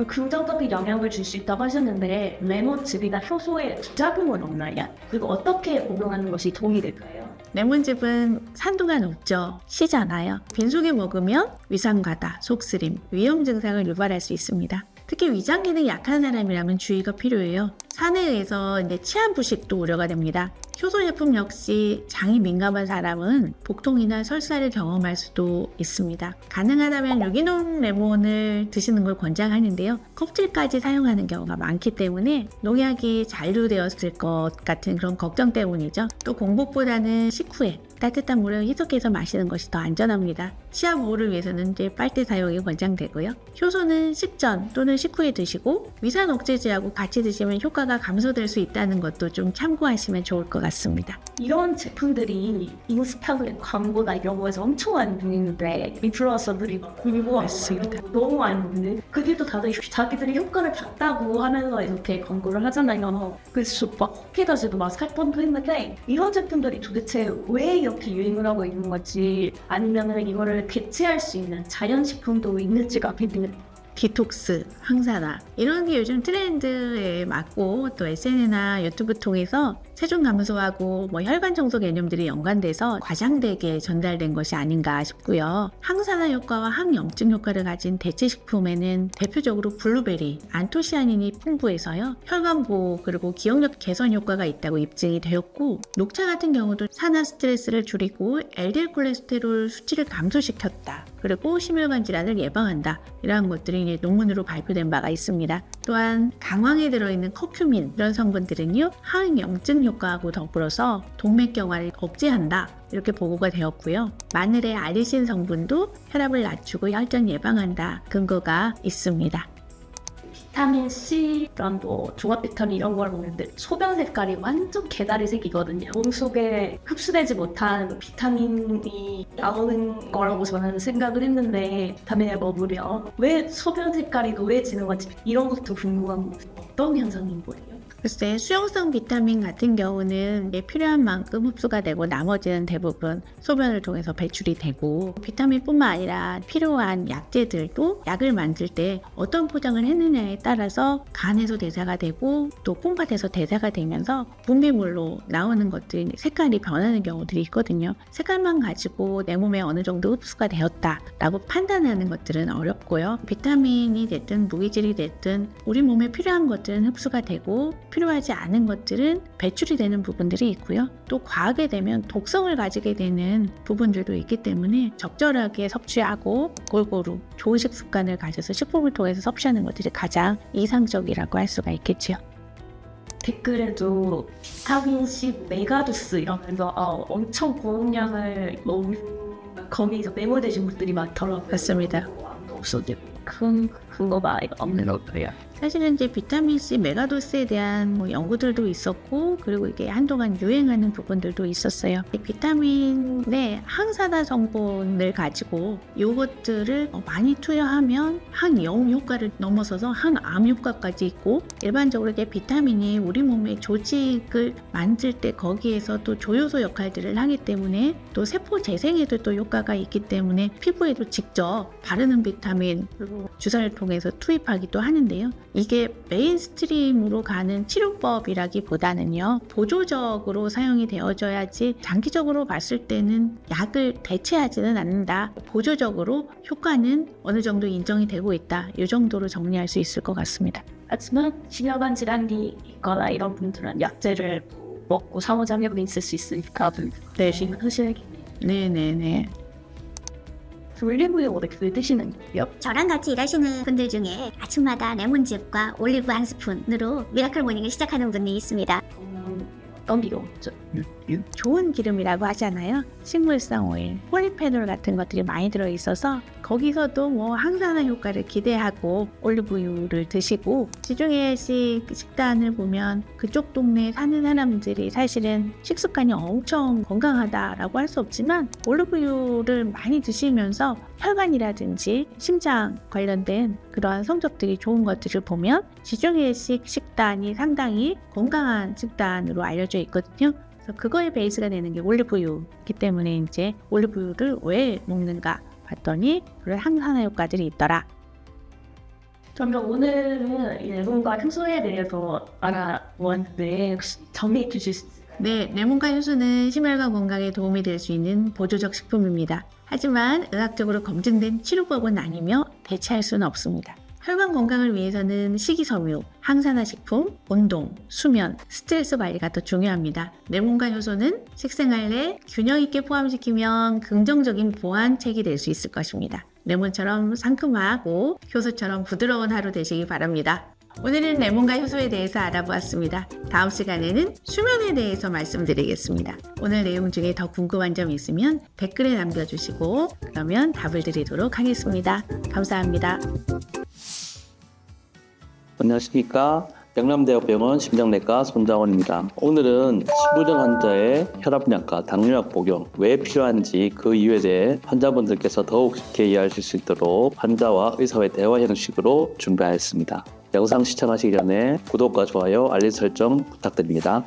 긍정적인 영향을 줄 수 있다고 하셨는데 레몬즙이나 효소에 부작용은 없나요? 그리고 어떻게 복용하는 것이 도움이 될까요? 레몬즙은 산도가 높죠. 시잖아요. 빈속에 먹으면 위산과다, 속쓰림, 위험 증상을 유발할 수 있습니다. 특히 위장 기능이 약한 사람이라면 주의가 필요해요. 산에 의해서 치안 부식도 우려가 됩니다. 효소 제품 역시 장이 민감한 사람은 복통이나 설사를 경험할 수도 있습니다. 가능하다면 유기농 레몬을 드시는 걸 권장하는데요. 껍질까지 사용하는 경우가 많기 때문에 농약이 잔류되었을 것 같은 그런 걱정 때문이죠. 또 공복보다는 식후에 따뜻한 물을 희석해서 마시는 것이 더 안전합니다. 치아 보호를 위해서는 빨대 사용이 권장되고요. 효소는 식전 또는 식후에 드시고 위산 억제제하고 같이 드시면 효과가 감소될 수 있다는 것도 좀 참고하시면 좋을 것 같습니다. 이런 제품들이 인스타그램 광고나 이런 거에서 엄청 많이 보이는데 인플루언서들이 막 광고 맞습니다. 너무 많이 보는데 그게 또 다들 자기들이 효과를 봤다고 하면서 이렇게 광고를 하잖아요. 그래서 막 호피다지도 막 살 뻔도 했는데 이런 제품들이 도대체 왜 이렇게 유행을 하고 있는 건지 아니면 이거를 대체할 수 있는 자연식품도 있는지가 궁금해요. 디톡스, 항산화 이런 게 요즘 트렌드에 맞고 또 SNS나 유튜브 통해서 체중 감소하고 혈관 청소 개념들이 연관돼서 과장되게 전달된 것이 아닌가 싶고요. 항산화 효과와 항염증 효과를 가진 대체식품에는 대표적으로 블루베리, 안토시아닌이 풍부해서요. 혈관 보호 그리고 기억력 개선 효과가 있다고 입증이 되었고 녹차 같은 경우도 산화 스트레스를 줄이고 LDL 콜레스테롤 수치를 감소시켰다. 그리고 심혈관 질환을 예방한다. 이러한 것들이 논문으로 발표된 바가 있습니다. 또한 강황에 들어있는 커큐민 이런 성분들은요. 항염증 효과하고 더불어서 동맥경화를 억제한다. 이렇게 보고가 되었고요. 마늘의 아리신 성분도 혈압을 낮추고 혈전 예방한다. 근거가 있습니다. 비타민 C랑 뭐 종합 비타민 이런 걸 먹는데 소변 색깔이 완전 개다리 색이거든요. 몸속에 흡수되지 못한 비타민이 나오는 거라고 저는 생각을 했는데 비타민을 먹으면 왜 소변 색깔이 노래지는 건지 이런 것도 궁금한 거 어떤 현상인 거예요? 글쎄 수용성 비타민 같은 경우는 필요한 만큼 흡수가 되고 나머지는 대부분 소변을 통해서 배출이 되고 비타민뿐만 아니라 필요한 약재들도 약을 만들 때 어떤 포장을 했느냐에 따라서 간에서 대사가 되고 또 콩팥에서 대사가 되면서 분비물로 나오는 것들이 색깔이 변하는 경우들이 있거든요. 색깔만 가지고 내 몸에 어느 정도 흡수가 되었다라고 판단하는 것들은 어렵고요. 비타민이 됐든 무기질이 됐든 우리 몸에 필요한 것들은 흡수가 되고 필요하지 않은 것들은 배출이 되는 부분들이 있고요. 또 과하게 되면 독성을 가지게 되는 부분들도 있기 때문에 적절하게 섭취하고 골고루 좋은 식습관을 가져서 식품을 통해서 섭취하는 것들이 가장 이상적이라고 할 수가 있겠죠. 댓글에도 비타민 C 메가도스 이러면서 엄청 고용량을 먹는 거기서 메모되신 분들이 많더라고요. 맞습니다. 없어도 그거 많이 없는 거예요. 사실은 비타민C 메가도스에 대한 연구들도 있었고 그리고 이게 한동안 유행하는 부분들도 있었어요. 비타민의 항산화 성분을 가지고 요것들을 많이 투여하면 항염 효과를 넘어서서 항암 효과까지 있고 일반적으로 비타민이 우리 몸의 조직을 만들 때 거기에서 또 조효소 역할들을 하기 때문에 또 세포 재생에도 또 효과가 있기 때문에 피부에도 직접 바르는 비타민 그리고 주사를 통해서 투입하기도 하는데요. 이게 메인스트림으로 가는 치료법이라기보다는요, 보조적으로 사용이 되어져야지 장기적으로 봤을 때는 약을 대체하지는 않는다. 보조적으로 효과는 어느 정도 인정이 되고 있다. 이 정도로 정리할 수 있을 것 같습니다. 하지만 심혈관 질환이 있거나 이런 분들은 약제를 먹고 상호작용이 있을 수 있으니까 대신 하셔야겠네요. 네네네. 올리브유 왜 드시는 거예요? 저랑 같이 일하시는 분들 중에 아침마다 레몬즙과 올리브 한 스푼으로 미라클 모닝을 시작하는 분이 있습니다. 어떤 비가 없죠? 좋은 기름이라고 하잖아요. 식물성 오일, 폴리페놀 같은 것들이 많이 들어있어서 거기서도 뭐 항산화 효과를 기대하고 올리브유를 드시고, 지중해식 식단을 보면 그쪽 동네에 사는 사람들이 사실은 식습관이 엄청 건강하다라고 할 수 없지만 올리브유를 많이 드시면서 혈관이라든지 심장 관련된 그러한 성적들이 좋은 것들을 보면 지중해식 식단이 상당히 건강한 식단으로 알려져 있거든요. 그래서 그거의 베이스가 되는 게 올리브유이기 때문에 이제 올리브유를 왜 먹는가 봤더니 그런 항산화 효과들이 있더라. 그러면 오늘은 이 레몬과 효소에 대해서 알아보았는데 혹시 정리해 주실 수 있을까요? 네, 레몬과 효소는 심혈관 건강에 도움이 될 수 있는 보조적 식품입니다. 하지만 의학적으로 검증된 치료법은 아니며 대체할 수는 없습니다. 혈관 건강을 위해서는 식이섬유, 항산화 식품, 운동, 수면, 스트레스 관리가 더 중요합니다. 레몬과 효소는 식생활 내 균형 있게 포함시키면 긍정적인 보완책이 될 수 있을 것입니다. 레몬처럼 상큼하고 효소처럼 부드러운 하루 되시기 바랍니다. 오늘은 레몬과 효소에 대해서 알아보았습니다. 다음 시간에는 수면에 대해서 말씀드리겠습니다. 오늘 내용 중에 더 궁금한 점 있으면 댓글에 남겨주시고 그러면 답을 드리도록 하겠습니다. 감사합니다. 안녕하십니까. 영남대학병원 심장내과 손장원입니다. 오늘은 신부전 환자의 혈압약과 당뇨약 복용 왜 필요한지 그 이유에 대해 환자분들께서 더욱 쉽게 이해하실 수 있도록 환자와 의사의 대화 형식으로 준비하였습니다. 영상 시청하시기 전에 구독과 좋아요, 알림 설정 부탁드립니다.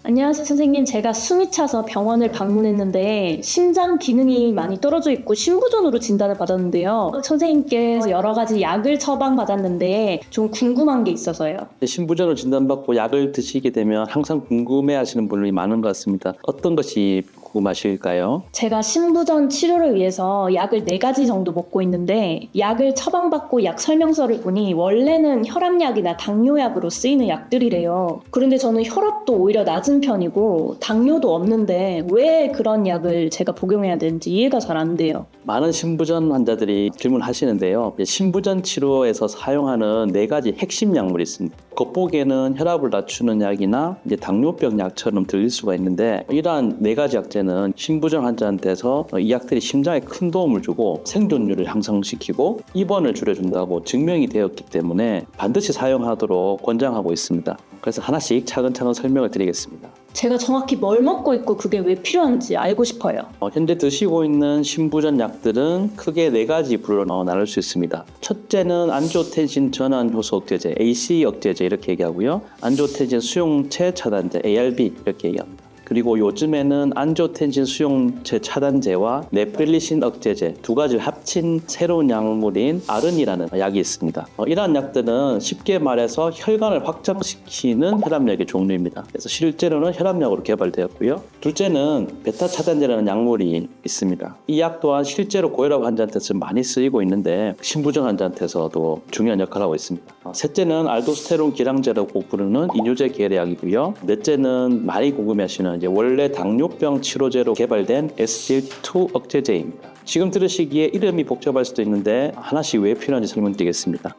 안녕하세요 선생님. 제가 숨이 차서 병원을 방문했는데 심장 기능이 많이 떨어져 있고 심부전으로 진단을 받았는데요. 선생님께서 여러 가지 약을 처방받았는데 좀 궁금한 게 있어서요. 신부전을 진단받고 약을 드시게 되면 항상 궁금해하시는 분들이 많은 것 같습니다. 어떤 것이 궁금하실까요? 제가 심부전 치료를 위해서 약을 4가지 정도 먹고 있는데 약을 처방받고 약 설명서를 보니 원래는 혈압약이나 당뇨약으로 쓰이는 약들이래요. 그런데 저는 혈압도 오히려 낮은 편이고 당뇨도 없는데 왜 그런 약을 제가 복용해야 되는지 이해가 잘 안 돼요. 많은 신부전 환자들이 질문하시는데요. 신부전 치료에서 사용하는 4가지 핵심 약물이 있습니다. 겉보기에는 혈압을 낮추는 약이나 당뇨병 약처럼 들릴 수가 있는데 이러한 4가지 약제는 신부전 환자한테서 이 약들이 심장에 큰 도움을 주고 생존율을 향상시키고 입원을 줄여준다고 증명이 되었기 때문에 반드시 사용하도록 권장하고 있습니다. 그래서 하나씩 차근차근 설명을 드리겠습니다. 제가 정확히 뭘 먹고 있고 그게 왜 필요한지 알고 싶어요. 현재 드시고 있는 신부전 약들은 크게 4가지 부류로 나눌 수 있습니다. 첫째는 안지오텐신 전환 효소 억제제, AC 억제제 이렇게 얘기하고요. 안지오텐신 수용체 차단제, ARB 이렇게 얘기합니다. 그리고 요즘에는 안지오텐신 수용체 차단제와 네프릴리신 억제제 2가지를 합친 새로운 약물인 아른이라는 약이 있습니다. 이러한 약들은 쉽게 말해서 혈관을 확장시키는 혈압약의 종류입니다. 그래서 실제로는 혈압약으로 개발되었고요. 둘째는 베타 차단제라는 약물이 있습니다. 이 약 또한 실제로 고혈압 환자한테서 많이 쓰이고 있는데 신부전 환자한테서도 중요한 역할을 하고 있습니다. 셋째는 알도스테론 기량제라고 부르는 이뇨제 계열의 약이고요. 넷째는 많이 궁금해하시는 이제 원래 당뇨병 치료제로 개발된 SGLT2 억제제입니다. 지금 들으시기에 이름이 복잡할 수도 있는데 하나씩 왜 필요한지 설명드리겠습니다.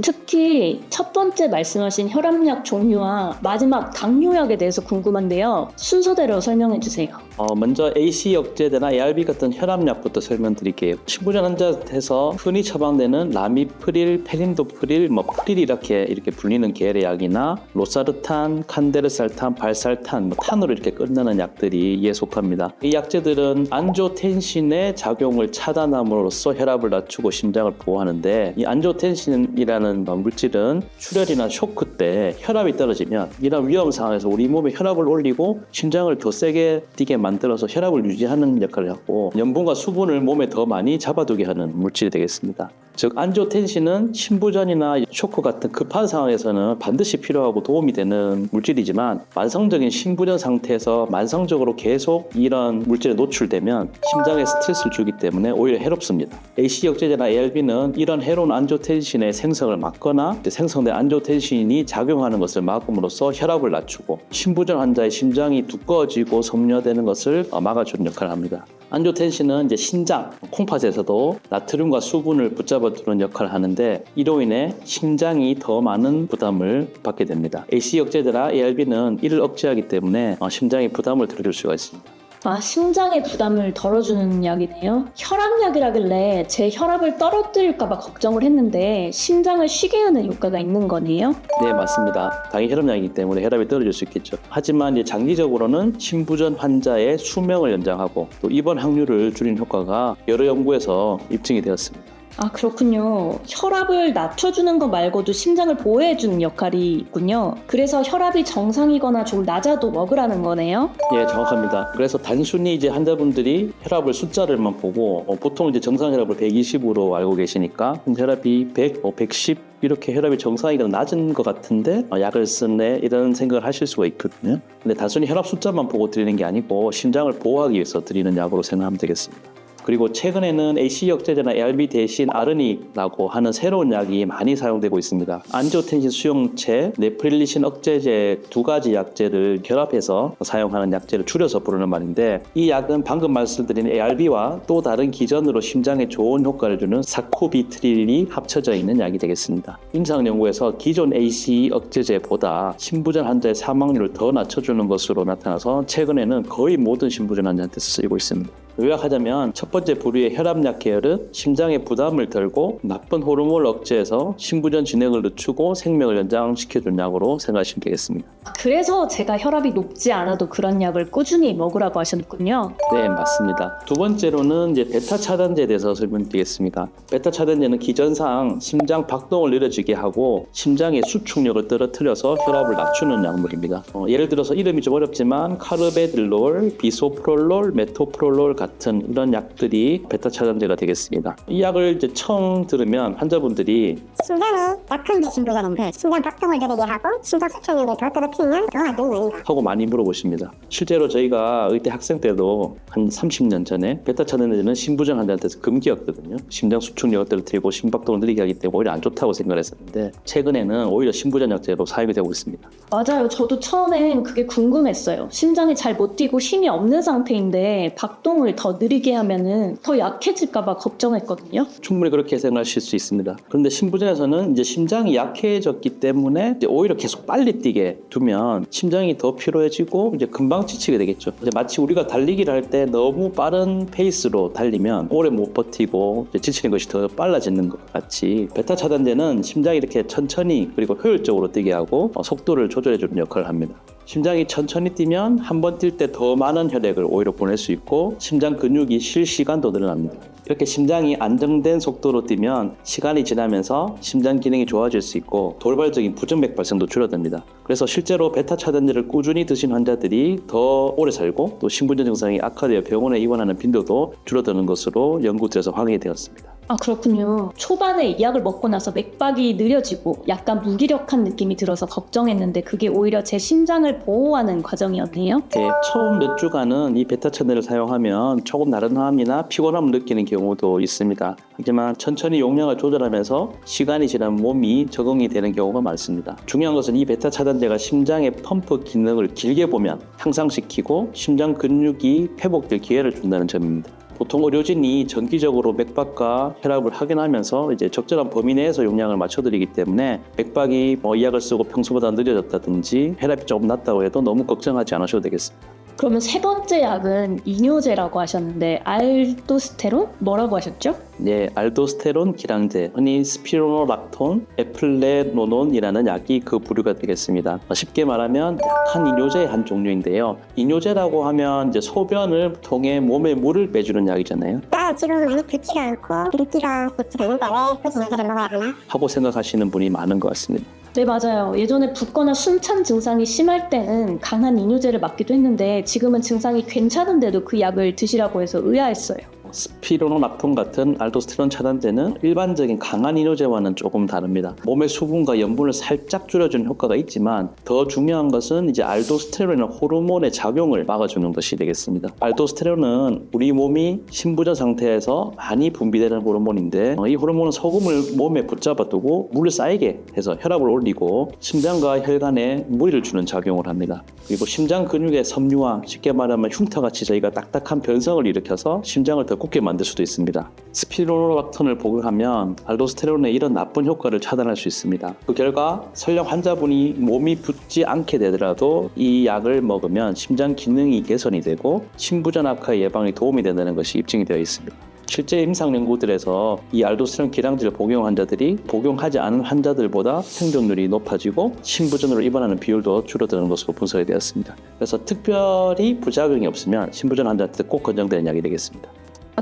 특히 첫 번째 말씀하신 혈압약 종류와 마지막 당뇨약에 대해서 궁금한데요. 순서대로 설명해 주세요. 먼저 AC 억제제나 ARB 같은 혈압약부터 설명드릴게요. 신부전 환자한테서 흔히 처방되는 라미프릴, 페린도프릴, 프릴 이렇게 불리는 계열의 약이나 로사르탄, 칸데르살탄, 발살탄, 탄으로 이렇게 끝나는 약들이 이에 속합니다. 이 약제들은 안지오텐신의 작용을 차단함으로써 혈압을 낮추고 심장을 보호하는데 이 안지오텐신이라는 물질은 출혈이나 쇼크 때 혈압이 떨어지면 이런 위험 상황에서 우리 몸의 혈압을 올리고 심장을 더 세게 뛰게 만들어서 혈압을 유지하는 역할을 하고 염분과 수분을 몸에 더 많이 잡아두게 하는 물질이 되겠습니다. 즉 안지오텐신은 신부전이나 쇼크 같은 급한 상황에서는 반드시 필요하고 도움이 되는 물질이지만 만성적인 신부전 상태에서 만성적으로 계속 이런 물질에 노출되면 심장에 스트레스를 주기 때문에 오히려 해롭습니다. AC 억제제나 ARB는 이런 해로운 안지오텐신의 생성을 막거나 생성된 안지오텐신이 작용하는 것을 막음으로써 혈압을 낮추고 신부전 환자의 심장이 두꺼워지고 섬유화되는 것을 막아주는 역할을 합니다. 안지오텐신은 이제 신장, 콩팥에서도 나트륨과 수분을 붙잡아두는 역할을 하는데 이로 인해 심장이 더 많은 부담을 받게 됩니다. AC 억제제나 ARB는 이를 억제하기 때문에 심장에 부담을 덜어줄 수가 있습니다. 아, 심장의 부담을 덜어주는 약이네요. 혈압약이라길래 제 혈압을 떨어뜨릴까봐 걱정을 했는데 심장을 쉬게 하는 효과가 있는 거네요. 네, 맞습니다. 당연히 혈압약이기 때문에 혈압이 떨어질 수 있겠죠. 하지만 이제 장기적으로는 신부전 환자의 수명을 연장하고 또 입원 확률을 줄이는 효과가 여러 연구에서 입증이 되었습니다. 아, 그렇군요. 혈압을 낮춰주는 것 말고도 심장을 보호해주는 역할이 있군요. 그래서 혈압이 정상이거나 좀 낮아도 먹으라는 거네요. 예, 정확합니다. 그래서 단순히 이제 환자분들이 혈압을 숫자를만 보고 보통 이제 정상 혈압을 120으로 알고 계시니까 혈압이 100, 110 이렇게 혈압이 정상이거나 낮은 것 같은데 약을 쓰네 이런 생각을 하실 수가 있거든요. 근데 단순히 혈압 숫자만 보고 드리는 게 아니고 심장을 보호하기 위해서 드리는 약으로 생각하면 되겠습니다. 그리고 최근에는 AC 억제제나 ARB 대신 아르닉이라고 하는 새로운 약이 많이 사용되고 있습니다. 안지오텐신 수용체, 네프릴리신 억제제 두 가지 약제를 결합해서 사용하는 약제를 줄여서 부르는 말인데 이 약은 방금 말씀드린 ARB와 또 다른 기전으로 심장에 좋은 효과를 주는 사쿠비트릴이 합쳐져 있는 약이 되겠습니다. 임상 연구에서 기존 AC 억제제보다 신부전 환자의 사망률을 더 낮춰주는 것으로 나타나서 최근에는 거의 모든 신부전 환자한테 쓰이고 있습니다. 요약하자면 첫 번째 부류의 혈압약 계열은 심장에 부담을 덜고 나쁜 호르몬을 억제해서 신부전 진행을 늦추고 생명을 연장시켜준 약으로 생각하시면 되겠습니다. 그래서 제가 혈압이 높지 않아도 그런 약을 꾸준히 먹으라고 하셨군요. 네, 맞습니다. 두 번째로는 이제 베타 차단제에 대해서 설명드리겠습니다. 베타 차단제는 기전상 심장 박동을 느려지게 하고 심장의 수축력을 떨어뜨려서 혈압을 낮추는 약물입니다. 예를 들어서 이름이 좀 어렵지만 카르베딜롤, 비소프롤롤, 메토프롤롤 같은 이런 약들이 베타 차단제가 되겠습니다. 이 약을 이제 처음 들으면 환자분들이 심장이 약한 게 신부전인데 심장 박동을 느리게 하고 심장 수축력을 더 떨어뜨리면 더 안 되는 하고 많이 물어보십니다. 실제로 저희가 의대 학생 때도 한 30년 전에 베타 차단제는 신부전 환자한테서 금기였거든요. 심장 수축력을 떨어뜨리고 심박동을 느리게 하기 때문에 오히려 안 좋다고 생각을 했었는데 최근에는 오히려 신부전 약제로 사용이 되고 있습니다. 맞아요. 저도 처음엔 그게 궁금했어요. 심장이 잘 못 뛰고 힘이 없는 상태인데 박동을 더 느리게 하면은 더 약해질까봐 걱정했거든요. 충분히 그렇게 생각하실 수 있습니다. 그런데 신부전에서는 이제 심장이 약해졌기 때문에 이제 오히려 계속 빨리 뛰게 두면 심장이 더 피로해지고 이제 금방 지치게 되겠죠. 이제 마치 우리가 달리기를 할 때 너무 빠른 페이스로 달리면 오래 못 버티고 이제 지치는 것이 더 빨라지는 것 같이 베타 차단제는 심장이 이렇게 천천히 그리고 효율적으로 뛰게 하고 속도를 조절해주는 역할을 합니다. 심장이 천천히 뛰면 한 번 뛸 때 더 많은 혈액을 오히려 보낼 수 있고 심장 근육이 쉴 시간도 늘어납니다. 이렇게 심장이 안정된 속도로 뛰면 시간이 지나면서 심장 기능이 좋아질 수 있고 돌발적인 부정맥 발생도 줄어듭니다. 그래서 실제로 베타 차단제를 꾸준히 드신 환자들이 더 오래 살고 또 신부전 증상이 악화되어 병원에 입원하는 빈도도 줄어드는 것으로 연구들에서 확인이 되었습니다. 아, 그렇군요. 초반에 이 약을 먹고 나서 맥박이 느려지고 약간 무기력한 느낌이 들어서 걱정했는데 그게 오히려 제 심장을 보호하는 과정이었네요. 네, 처음 몇 주간은 이 베타 차단제를 사용하면 조금 나른함이나 피곤함을 느끼는 경우도 있습니다. 하지만 천천히 용량을 조절하면서 시간이 지나면 몸이 적응이 되는 경우가 많습니다. 중요한 것은 이 베타 차단제가 심장의 펌프 기능을 길게 보면 향상시키고 심장 근육이 회복될 기회를 준다는 점입니다. 보통 의료진이 정기적으로 맥박과 혈압을 확인하면서 이제 적절한 범위 내에서 용량을 맞춰드리기 때문에 맥박이 이 약을 쓰고 평소보다 느려졌다든지 혈압이 조금 낮다고 해도 너무 걱정하지 않으셔도 되겠습니다. 그러면 세 번째 약은 이뇨제라고 하셨는데 알도스테론? 뭐라고 하셨죠? 네, 알도스테론 기량제, 흔히 스피로노락톤, 에플레노논이라는 약이 그 부류가 되겠습니다. 쉽게 말하면 약한 이뇨제의 한 종류인데요. 이뇨제라고 하면 이제 소변을 통해 몸에 물을 빼주는 약이잖아요. 나 지금 많이 붓지가 않고 붓기가 고치되는데 왜 굳이 이거를 먹어야 하나? 하고 생각하시는 분이 많은 것 같습니다. 네, 맞아요. 예전에 붓거나 숨찬 증상이 심할 때는 강한 이뇨제를 맞기도 했는데 지금은 증상이 괜찮은데도 그 약을 드시라고 해서 의아했어요. 스피로노락톤 같은 알도스테론 차단제는 일반적인 강한 이뇨제와는 조금 다릅니다. 몸의 수분과 염분을 살짝 줄여주는 효과가 있지만 더 중요한 것은 이제 알도스테론이나 호르몬의 작용을 막아주는 것이 되겠습니다. 알도스테론은 우리 몸이 신부전 상태에서 많이 분비되는 호르몬인데 이 호르몬은 소금을 몸에 붙잡아두고 물을 쌓이게 해서 혈압을 올리고 심장과 혈관에 무리를 주는 작용을 합니다. 그리고 심장 근육의 섬유화, 쉽게 말하면 흉터같이 저희가 딱딱한 변성을 일으켜서 심장을 더 굳게 만들 수도 있습니다. 스피로노락톤을 복용하면 알도스테론의 이런 나쁜 효과를 차단할 수 있습니다. 그 결과 설령 환자분이 몸이 붓지 않게 되더라도 이 약을 먹으면 심장 기능이 개선이 되고 심부전 악화 예방에 도움이 된다는 것이 입증이 되어 있습니다. 실제 임상 연구들에서 이 알도스테론 기량제를 복용 환자들이 복용하지 않은 환자들보다 생존율이 높아지고 심부전으로 입원하는 비율도 줄어드는 것으로 분석이 되었습니다. 그래서 특별히 부작용이 없으면 심부전 환자한테 꼭 권장되는 약이 되겠습니다.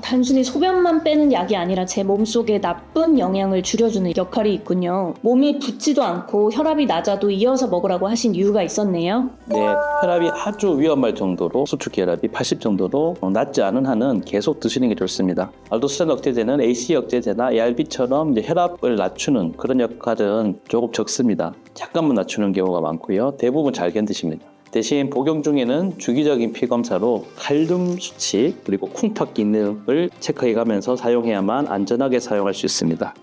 단순히 소변만 빼는 약이 아니라 제 몸속에 나쁜 영향을 줄여주는 역할이 있군요. 몸이 붓지도 않고 혈압이 낮아도 이어서 먹으라고 하신 이유가 있었네요. 네, 혈압이 아주 위험할 정도로 수축 혈압이 80 정도로 낮지 않은 한은 계속 드시는 게 좋습니다. 알도스테론 억제제는 AC 억제제나 ARB처럼 이제 혈압을 낮추는 그런 역할은 조금 적습니다. 잠깐만 낮추는 경우가 많고요. 대부분 잘 견디십니다. 대신 복용 중에는 주기적인 피검사로 칼륨 수치 그리고 쿵팍 기능을 체크해가면서 사용해야만 안전하게 사용할 수 있습니다.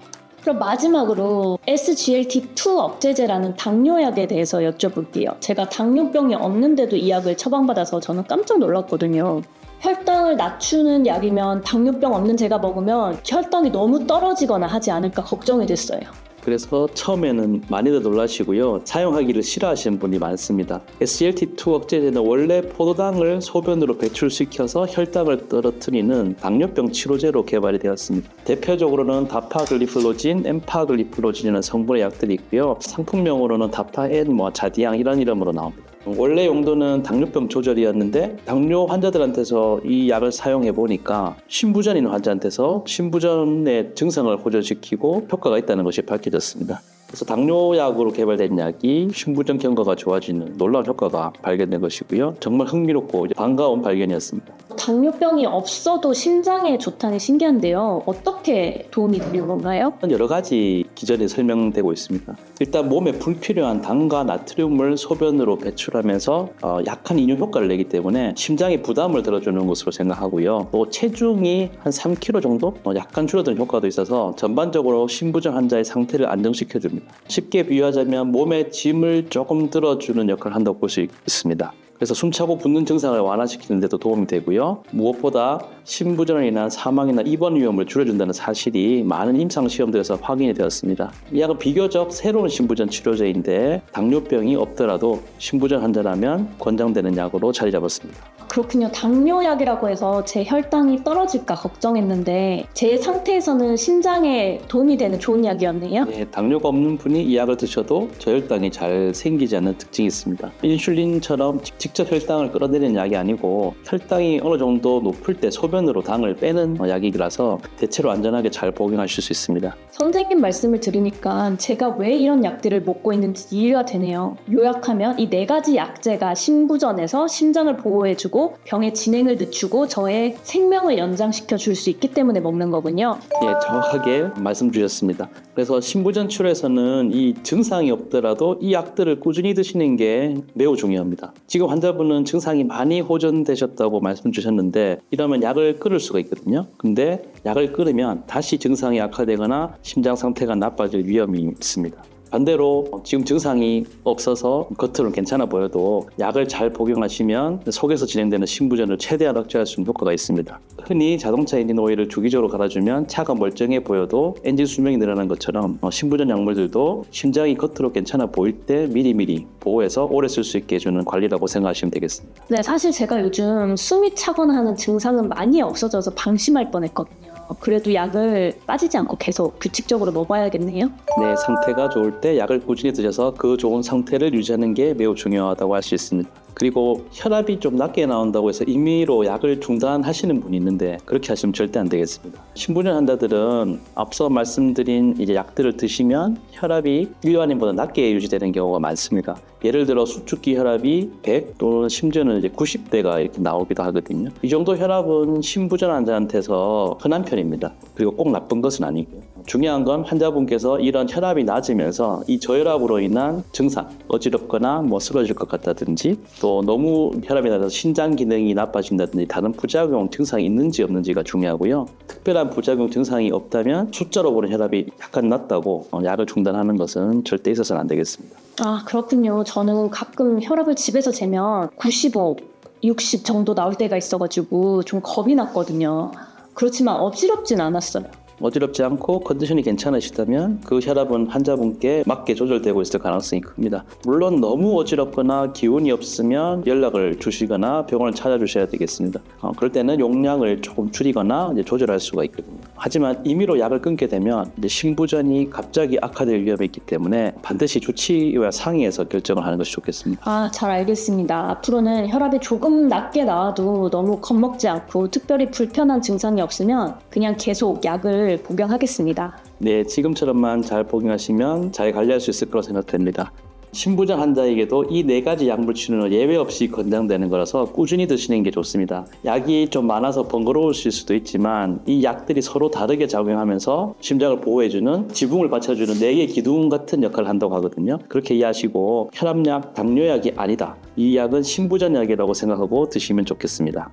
그럼 마지막으로 SGLT2 억제제라는 당뇨약에 대해서 여쭤볼게요. 제가 당뇨병이 없는데도 이 약을 처방받아서 저는 깜짝 놀랐거든요. 혈당을 낮추는 약이면 당뇨병 없는 제가 먹으면 혈당이 너무 떨어지거나 하지 않을까 걱정이 됐어요. 그래서 처음에는 많이들 놀라시고요. 사용하기를 싫어하시는 분이 많습니다. SGLT2 억제제는 원래 포도당을 소변으로 배출시켜서 혈당을 떨어뜨리는 당뇨병 치료제로 개발이 되었습니다. 대표적으로는 다파글리플로진, 엠파글리플로진이라는 성분의 약들이 있고요. 상품명으로는 다파엔, 자디앙 이런 이름으로 나옵니다. 원래 용도는 당뇨병 조절이었는데 당뇨 환자들한테서 이 약을 사용해 보니까 심부전인 환자한테서 심부전의 증상을 호전시키고 효과가 있다는 것이 밝혀졌습니다. 그래서 당뇨약으로 개발된 약이 심부전 경과가 좋아지는 놀라운 효과가 발견된 것이고요. 정말 흥미롭고 반가운 발견이었습니다. 당뇨병이 없어도 심장에 좋다니 신기한데요. 어떻게 도움이 되는 건가요? 여러 가지 기전이 설명되고 있습니다. 일단 몸에 불필요한 당과 나트륨을 소변으로 배출하면서 약한 이뇨 효과를 내기 때문에 심장에 부담을 덜어주는 것으로 생각하고요. 또 체중이 한 3kg 정도 약간 줄어드는 효과도 있어서 전반적으로 심부전 환자의 상태를 안정시켜줍니다. 쉽게 비유하자면 몸에 짐을 조금 들어주는 역할을 한다고 볼 수 있습니다. 그래서 숨차고 붓는 증상을 완화시키는 데도 도움이 되고요. 무엇보다 심부전으로 인한 사망이나 입원 위험을 줄여준다는 사실이 많은 임상 시험들에서 확인이 되었습니다. 이 약은 비교적 새로운 심부전 치료제인데 당뇨병이 없더라도 심부전 환자라면 권장되는 약으로 자리 잡았습니다. 그렇군요. 당뇨약이라고 해서 제 혈당이 떨어질까 걱정했는데 제 상태에서는 심장에 도움이 되는 좋은 약이었네요. 네, 당뇨가 없는 분이 이 약을 드셔도 저혈당이 잘 생기지 않는 특징이 있습니다. 인슐린처럼 직접 혈당을 끌어내리는 약이 아니고 혈당이 어느 정도 높을 때 소변으로 당을 빼는 약이라서 대체로 안전하게 잘 복용하실 수 있습니다. 선생님 말씀을 들으니까 제가 왜 이런 약들을 먹고 있는지 이해가 되네요. 요약하면 이 4가지 약제가 심부전에서 심장을 보호해주고 병의 진행을 늦추고 저의 생명을 연장시켜 줄 수 있기 때문에 먹는 거군요. 예, 정확하게 말씀 주셨습니다. 그래서 심부전 치료에서는 이 증상이 없더라도 이 약들을 꾸준히 드시는 게 매우 중요합니다. 지금 환자분은 증상이 많이 호전되셨다고 말씀 주셨는데 이러면 약을 끊을 수가 있거든요. 근데 약을 끊으면 다시 증상이 악화되거나 심장 상태가 나빠질 위험이 있습니다. 반대로 지금 증상이 없어서 겉으로는 괜찮아 보여도 약을 잘 복용하시면 속에서 진행되는 심부전을 최대한 억제할 수 있는 효과가 있습니다. 흔히 자동차 엔진 오일을 주기적으로 갈아주면 차가 멀쩡해 보여도 엔진 수명이 늘어난 것처럼 심부전 약물들도 심장이 겉으로 괜찮아 보일 때 미리미리 보호해서 오래 쓸 수 있게 해주는 관리라고 생각하시면 되겠습니다. 네, 사실 제가 요즘 숨이 차거나 하는 증상은 많이 없어져서 방심할 뻔했거든요. 그래도 약을 빠지지 않고 계속 규칙적으로 먹어야겠네요. 네, 상태가 좋을 때 약을 꾸준히 드셔서 그 좋은 상태를 유지하는 게 매우 중요하다고 할 수 있습니다. 그리고 혈압이 좀 낮게 나온다고 해서 임의로 약을 중단하시는 분이 있는데 그렇게 하시면 절대 안 되겠습니다. 신부전 환자들은 앞서 말씀드린 이제 약들을 드시면 혈압이 일반인보다 낮게 유지되는 경우가 많습니다. 예를 들어 수축기 혈압이 100 또는 심지어는 이제 90대가 이렇게 나오기도 하거든요. 이 정도 혈압은 신부전 환자한테서 흔한 편입니다. 그리고 꼭 나쁜 것은 아니고요. 중요한 건 환자분께서 이런 혈압이 낮으면서 이 저혈압으로 인한 증상, 어지럽거나 뭐 쓰러질 것 같다든지 또 너무 혈압이 낮아서 신장 기능이 나빠진다든지 다른 부작용 증상이 있는지 없는지가 중요하고요. 특별한 부작용 증상이 없다면 숫자로 보는 혈압이 약간 낮다고 약을 중단하는 것은 절대 있어서는 안 되겠습니다. 아, 그렇군요. 저는 가끔 혈압을 집에서 재면 95, 60 정도 나올 때가 있어가지고 좀 겁이 났거든요. 그렇지만 어지럽진 않았어요. 어지럽지 않고 컨디션이 괜찮으시다면 그 혈압은 환자분께 맞게 조절되고 있을 가능성이 큽니다. 물론 너무 어지럽거나 기운이 없으면 연락을 주시거나 병원을 찾아주셔야 되겠습니다. 그럴 때는 용량을 조금 줄이거나 이제 조절할 수가 있거든요. 하지만 임의로 약을 끊게 되면 이제 신부전이 갑자기 악화될 위험이 있기 때문에 반드시 주치의와 상의해서 결정을 하는 것이 좋겠습니다. 아, 잘 알겠습니다. 앞으로는 혈압이 조금 낮게 나와도 너무 겁먹지 않고 특별히 불편한 증상이 없으면 그냥 계속 약을 복용하겠습니다. 네, 지금처럼만 잘 복용하시면 잘 관리할 수 있을 거라고 생각됩니다. 신부전 환자에게도 이 4가지 약물치료는 예외 없이 권장되는 거라서 꾸준히 드시는 게 좋습니다. 약이 좀 많아서 번거로우실 수도 있지만 이 약들이 서로 다르게 작용하면서 심장을 보호해주는 지붕을 받쳐주는 4개의 기둥 같은 역할을 한다고 하거든요. 그렇게 이해하시고 혈압약, 당뇨약이 아니다. 이 약은 신부전 약이라고 생각하고 드시면 좋겠습니다.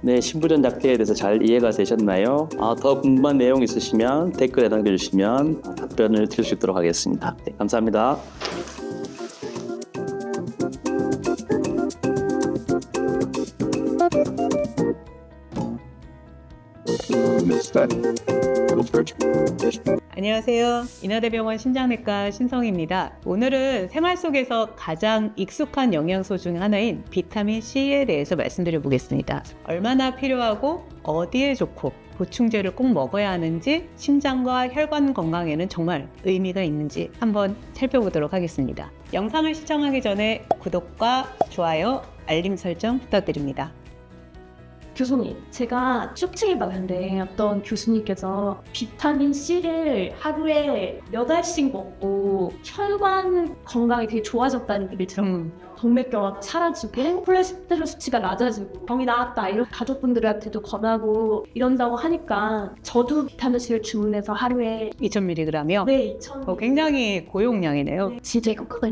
네, 신부전 약제에 대해서 잘 이해가 되셨나요? 더 궁금한 내용 있으시면 댓글에 남겨주시면 답변을 드릴 수 있도록 하겠습니다. 네, 감사합니다. 안녕하세요. 인하대병원 신장내과 신성입니다. 오늘은 생활 속에서 가장 익숙한 영양소 중 하나인 비타민 C에 대해서 말씀드려 보겠습니다. 얼마나 필요하고 어디에 좋고 보충제를 꼭 먹어야 하는지 심장과 혈관 건강에는 정말 의미가 있는지 한번 살펴보도록 하겠습니다. 영상을 시청하기 전에 구독과 좋아요, 알림 설정 부탁드립니다. 교수님, 제가 쭉찍이 봤는데 어떤 교수님께서 비타민 C를 하루에 몇 알씩 먹고 혈관 건강이 되게 좋아졌다는 얘기를 들었거든요. 동맥경화가 사라지고 콜레스테롤 수치가 낮아지고 병이 나았다 이런 가족분들한테도 권하고 이런다고 하니까 저도 비타민 C를 주문해서 하루에 2000mg요? 네, 2,000mg. 굉장히 고용량이네요. 진짜 효과가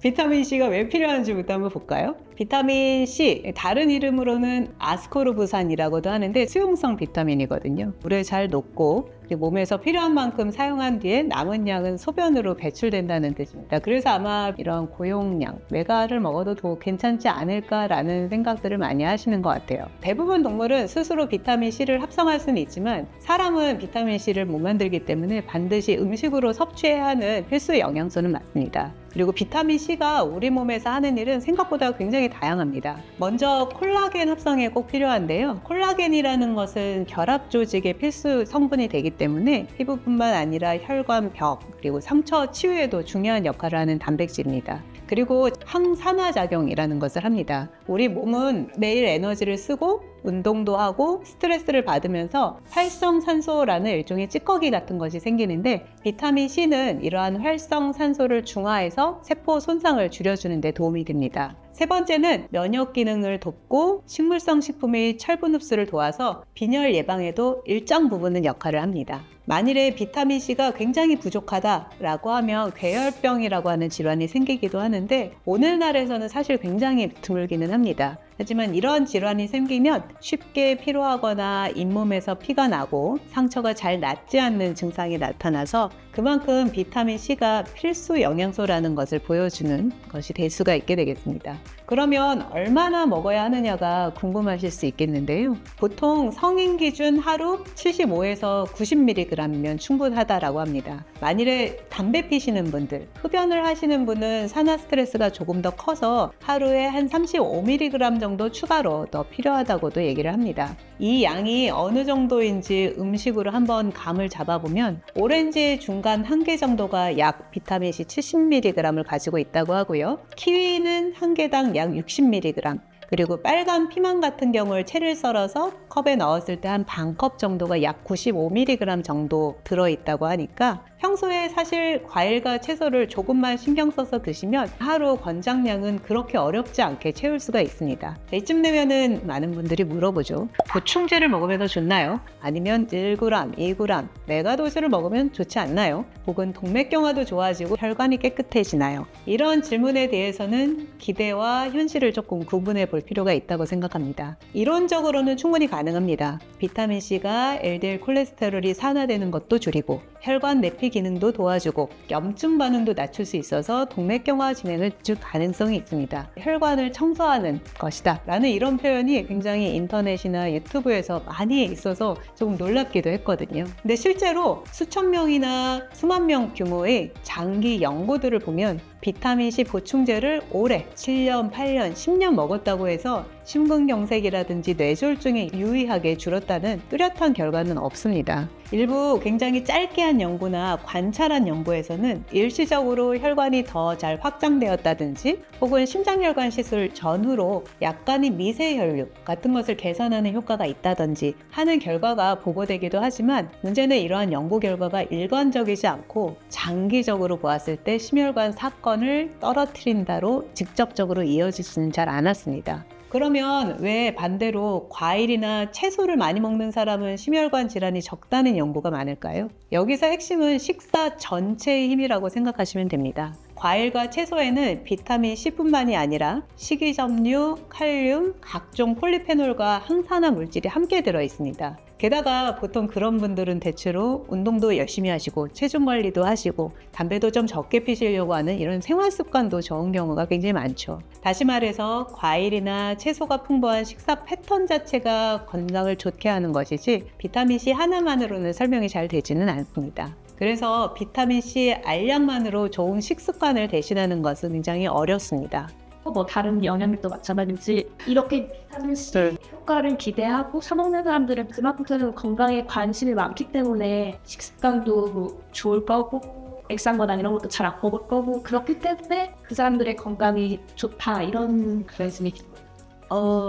비타민 C가 왜 필요한지부터 한번 볼까요? 비타민 C, 다른 이름으로는 아스코르부산이라고도 하는데 수용성 비타민이거든요. 물에 잘 녹고 몸에서 필요한 만큼 사용한 뒤에 남은 양은 소변으로 배출된다는 뜻입니다. 그래서 아마 이런 고용량, 메가를 먹어도 더 괜찮지 않을까라는 생각들을 많이 하시는 것 같아요. 대부분 동물은 스스로 비타민 C를 합성할 수는 있지만 사람은 비타민 C를 못 만들기 때문에 반드시 음식으로 섭취해야 하는 필수 영양소는 맞습니다. 그리고 비타민 C가 우리 몸에서 하는 일은 생각보다 굉장히 다양합니다. 먼저 콜라겐 합성에 꼭 필요한데요. 콜라겐이라는 것은 결합 조직의 필수 성분이 되기 때문에 피부뿐만 아니라 혈관 벽 그리고 상처 치유에도 중요한 역할을 하는 단백질입니다. 그리고 항산화작용이라는 것을 합니다. 우리 몸은 매일 에너지를 쓰고 운동도 하고 스트레스를 받으면서 활성산소라는 일종의 찌꺼기 같은 것이 생기는데 비타민 C는 이러한 활성산소를 중화해서 세포 손상을 줄여주는 데 도움이 됩니다. 세 번째는 면역 기능을 돕고 식물성 식품의 철분 흡수를 도와서 빈혈 예방에도 일정 부분은 역할을 합니다. 만일에 비타민 C가 굉장히 부족하다라고 하면 괴혈병이라고 하는 질환이 생기기도 하는데 오늘날에서는 사실 굉장히 드물기는 합니다. 하지만 이런 질환이 생기면 쉽게 피로하거나 잇몸에서 피가 나고 상처가 잘 낫지 않는 증상이 나타나서 그만큼 비타민 C가 필수 영양소라는 것을 보여주는 것이 될 수가 있게 되겠습니다. 그러면 얼마나 먹어야 하느냐가 궁금하실 수 있겠는데요. 보통 성인 기준 하루 75에서 90mg이면 충분하다라고 합니다. 만일에 담배 피시는 분들, 흡연을 하시는 분은 산화 스트레스가 조금 더 커서 하루에 한 35mg 정도 추가로 더 필요하다고도 얘기를 합니다. 이 양이 어느 정도인지 음식으로 한번 감을 잡아보면 오렌지 중간 한 개 정도가 약 비타민 C 70mg을 가지고 있다고 하고요. 키위는 한 개당 약 약 60mg, 그리고 빨간 피망 같은 경우를 채를 썰어서 컵에 넣었을 때 한 반 컵 정도가 약 95mg 정도 들어있다고 하니까 평소에 사실 과일과 채소를 조금만 신경 써서 드시면 하루 권장량은 그렇게 어렵지 않게 채울 수가 있습니다. 이쯤 되면은 많은 분들이 물어보죠. 보충제를 먹으면 더 좋나요? 아니면 1g, 2g 메가도즈를 먹으면 좋지 않나요? 혹은 동맥경화도 좋아지고 혈관이 깨끗해지나요? 이런 질문에 대해서는 기대와 현실을 조금 구분해 볼 필요가 있다고 생각합니다. 이론적으로는 충분히 가능합니다. 비타민C가 LDL 콜레스테롤이 산화되는 것도 줄이고 혈관 내피 기능도 도와주고 염증 반응도 낮출 수 있어서 동맥경화 진행을 줄 가능성이 있습니다. 혈관을 청소하는 것이다 라는 이런 표현이 굉장히 인터넷이나 유튜브에서 많이 있어서 조금 놀랍기도 했거든요. 근데 실제로 수천 명이나 수만 명 규모의 장기 연구들을 보면 비타민C 보충제를 오래 7년, 8년, 10년 먹었다고 해서 심근경색이라든지 뇌졸중에 유의하게 줄었다는 뚜렷한 결과는 없습니다. 일부 굉장히 짧게 한 연구나 관찰한 연구에서는 일시적으로 혈관이 더 잘 확장되었다든지 혹은 심장혈관 시술 전후로 약간의 미세혈류 같은 것을 개선하는 효과가 있다든지 하는 결과가 보고되기도 하지만 문제는 이러한 연구 결과가 일관적이지 않고 장기적으로 보았을 때 심혈관 사건을 떨어뜨린다로 직접적으로 이어지지는 잘 않았습니다. 그러면 왜 반대로 과일이나 채소를 많이 먹는 사람은 심혈관 질환이 적다는 연구가 많을까요? 여기서 핵심은 식사 전체의 힘이라고 생각하시면 됩니다. 과일과 채소에는 비타민 C뿐만이 아니라 식이섬유, 칼륨, 각종 폴리페놀과 항산화 물질이 함께 들어 있습니다. 게다가 보통 그런 분들은 대체로 운동도 열심히 하시고 체중 관리도 하시고 담배도 좀 적게 피시려고 하는 이런 생활 습관도 좋은 경우가 굉장히 많죠. 다시 말해서 과일이나 채소가 풍부한 식사 패턴 자체가 건강을 좋게 하는 것이지 비타민C 하나만으로는 설명이 잘 되지는 않습니다. 그래서 비타민C 알약만으로 좋은 식습관을 대신하는 것은 굉장히 어렵습니다. 뭐 다른 영양도 마찬가지지 이렇게 비타민C 효과를 기대하고 사 먹는 사람들은 그만큼 건강에 관심이 많기 때문에 식습관도 좋을 거고 액상거나 이런 것도 잘 안 먹을 거고 그렇기 때문에 그 사람들의 건강이 좋다 이런 말씀이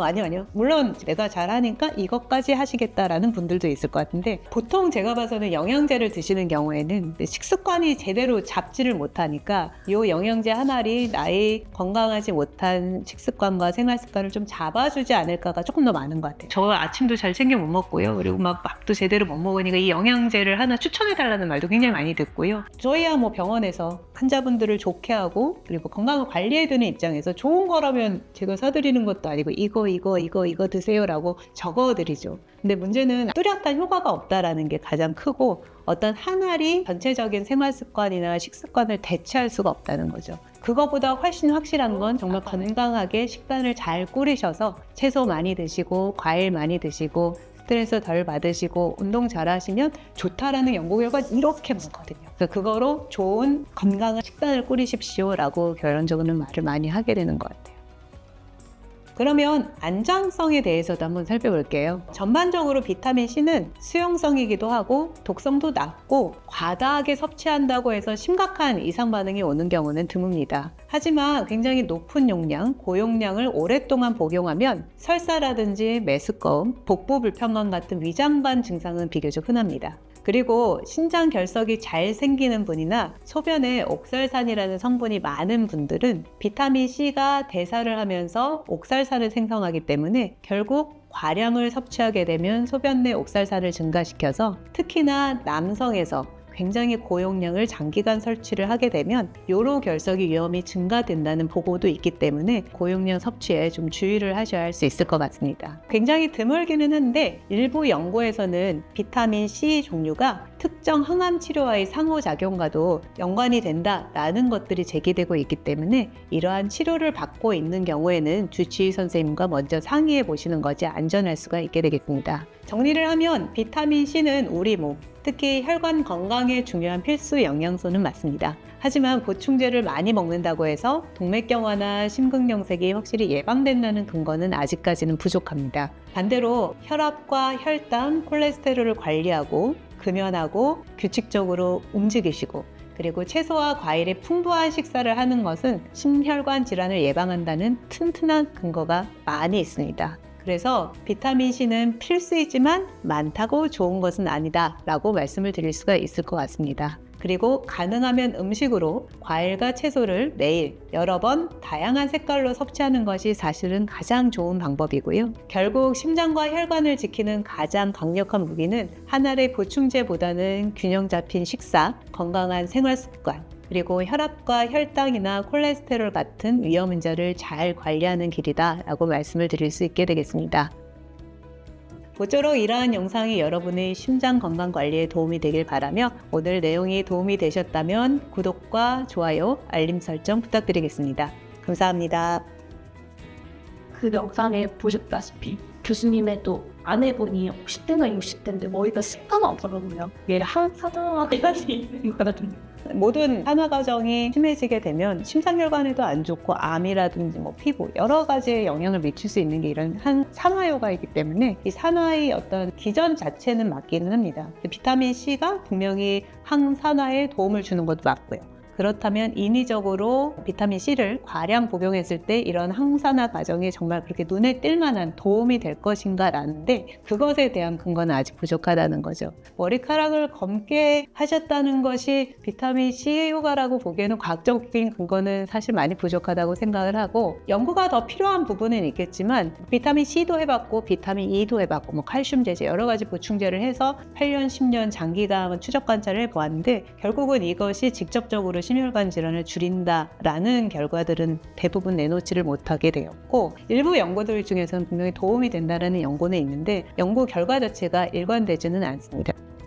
아니요. 물론 내가 잘하니까 이것까지 하시겠다라는 분들도 있을 것 같은데 보통 제가 봐서는 영양제를 드시는 경우에는 식습관이 제대로 잡지를 못하니까 이 영양제 한 알이 나의 건강하지 못한 식습관과 생활습관을 좀 잡아주지 않을까가 조금 더 많은 것 같아요. 저 아침도 잘 챙겨 못 먹고요. 그리고 막 밥도 제대로 못 먹으니까 이 영양제를 하나 추천해달라는 말도 굉장히 많이 듣고요. 저희야 뭐 병원에서 환자분들을 좋게 하고 그리고 건강을 관리해드리는 입장에서 좋은 거라면 제가 사드리는 것도 아니고 이거 드세요라고 적어드리죠. 근데 문제는 뚜렷한 효과가 없다라는 게 가장 크고 어떤 한 알이 전체적인 생활 습관이나 식습관을 대체할 수가 없다는 거죠. 그거보다 훨씬 확실한 건 정말 건강하게 식단을 잘 꾸리셔서 채소 많이 드시고 과일 많이 드시고 스트레스 덜 받으시고 운동 잘 하시면 좋다라는 연구 결과가 이렇게 많거든요. 그래서 그거로 좋은 건강한 식단을 꾸리십시오라고 결론적으로는 말을 많이 하게 되는 것 같아요. 그러면 안정성에 대해서도 한번 살펴볼게요. 전반적으로 비타민C는 수용성이기도 하고 독성도 낮고 과다하게 섭취한다고 해서 심각한 이상 반응이 오는 경우는 드뭅니다. 하지만 굉장히 높은 용량, 고용량을 오랫동안 복용하면 설사라든지 메스꺼움, 복부 불편감 같은 위장관 증상은 비교적 흔합니다. 그리고 신장 결석이 잘 생기는 분이나 소변에 옥살산이라는 성분이 많은 분들은 비타민C가 대사를 하면서 옥살산을 생성하기 때문에 결국 과량을 섭취하게 되면 소변 내 옥살산을 증가시켜서 특히나 남성에서 굉장히 고용량을 장기간 섭취를 하게 되면 요로 결석의 위험이 증가된다는 보고도 있기 때문에 고용량 섭취에 좀 주의를 하셔야 할 수 있을 것 같습니다. 굉장히 드물기는 한데 일부 연구에서는 비타민 C 종류가 특정 항암 치료와의 상호작용과도 연관이 된다라는 것들이 제기되고 있기 때문에 이러한 치료를 받고 있는 경우에는 주치의 선생님과 먼저 상의해 보시는 것이 안전할 수가 있게 되겠습니다. 정리를 하면 비타민 C는 우리 몸, 특히 혈관 건강에 중요한 필수 영양소는 맞습니다. 하지만 보충제를 많이 먹는다고 해서 동맥경화나 심근경색이 확실히 예방된다는 근거는 아직까지는 부족합니다. 반대로 혈압과 혈당, 콜레스테롤을 관리하고 금연하고 규칙적으로 움직이시고 그리고 채소와 과일의 풍부한 식사를 하는 것은 심혈관 질환을 예방한다는 튼튼한 근거가 많이 있습니다. 그래서 비타민C는 필수이지만 많다고 좋은 것은 아니다 라고 말씀을 드릴 수가 있을 것 같습니다. 그리고 가능하면 음식으로 과일과 채소를 매일 여러 번 다양한 색깔로 섭취하는 것이 사실은 가장 좋은 방법이고요. 결국 심장과 혈관을 지키는 가장 강력한 무기는 한 알의 보충제보다는 균형 잡힌 식사, 건강한 생활 습관, 그리고 혈압과 혈당이나 콜레스테롤 같은 위험 문제를 잘 관리하는 길이다 라고 말씀을 드릴 수 있게 되겠습니다. 모쪼록 이러한 영상이 여러분의 심장 건강 관리에 도움이 되길 바라며 오늘 내용이 도움이 되셨다면 구독과 좋아요, 알림 설정 부탁드리겠습니다. 감사합니다. 그 영상에 보셨다시피 교수님의 또 아내분이 50대나 60대인데 머리가 새까맣더라고요. 이게 항산화가 있는 거거든요. 모든 산화 과정이 심해지게 되면 심장혈관에도 안 좋고 암이라든지 뭐 피부 여러 가지에 영향을 미칠 수 있는 게 이런 한 산화효과이기 때문에 이 산화의 어떤 기전 자체는 맞기는 합니다. 비타민 C가 분명히 항산화에 도움을 주는 것도 맞고요. 그렇다면 인위적으로 비타민 C를 과량 복용했을 때 이런 항산화 과정이 정말 그렇게 눈에 띌 만한 도움이 될 것인가 라는데 그것에 대한 근거는 아직 부족하다는 거죠. 머리카락을 검게 하셨다는 것이 비타민 C 효과라고 보기에는 과학적인 근거는 사실 많이 부족하다고 생각을 하고 연구가 더 필요한 부분은 있겠지만 비타민 C도 해봤고 비타민 E도 해봤고 뭐 칼슘 제제 여러 가지 보충제를 해서 8년, 10년 장기간 추적 관찰을 해보았는데 결국은 이것이 직접적으로 심혈관 질환을 줄인다라는 결과들은 대부분 내놓지를 못하게 되었고 일부 연구들 중에서는 분명히 도움이 된다는 연구는 있는데 연구 결과 자체가 일관되지는 않습니다.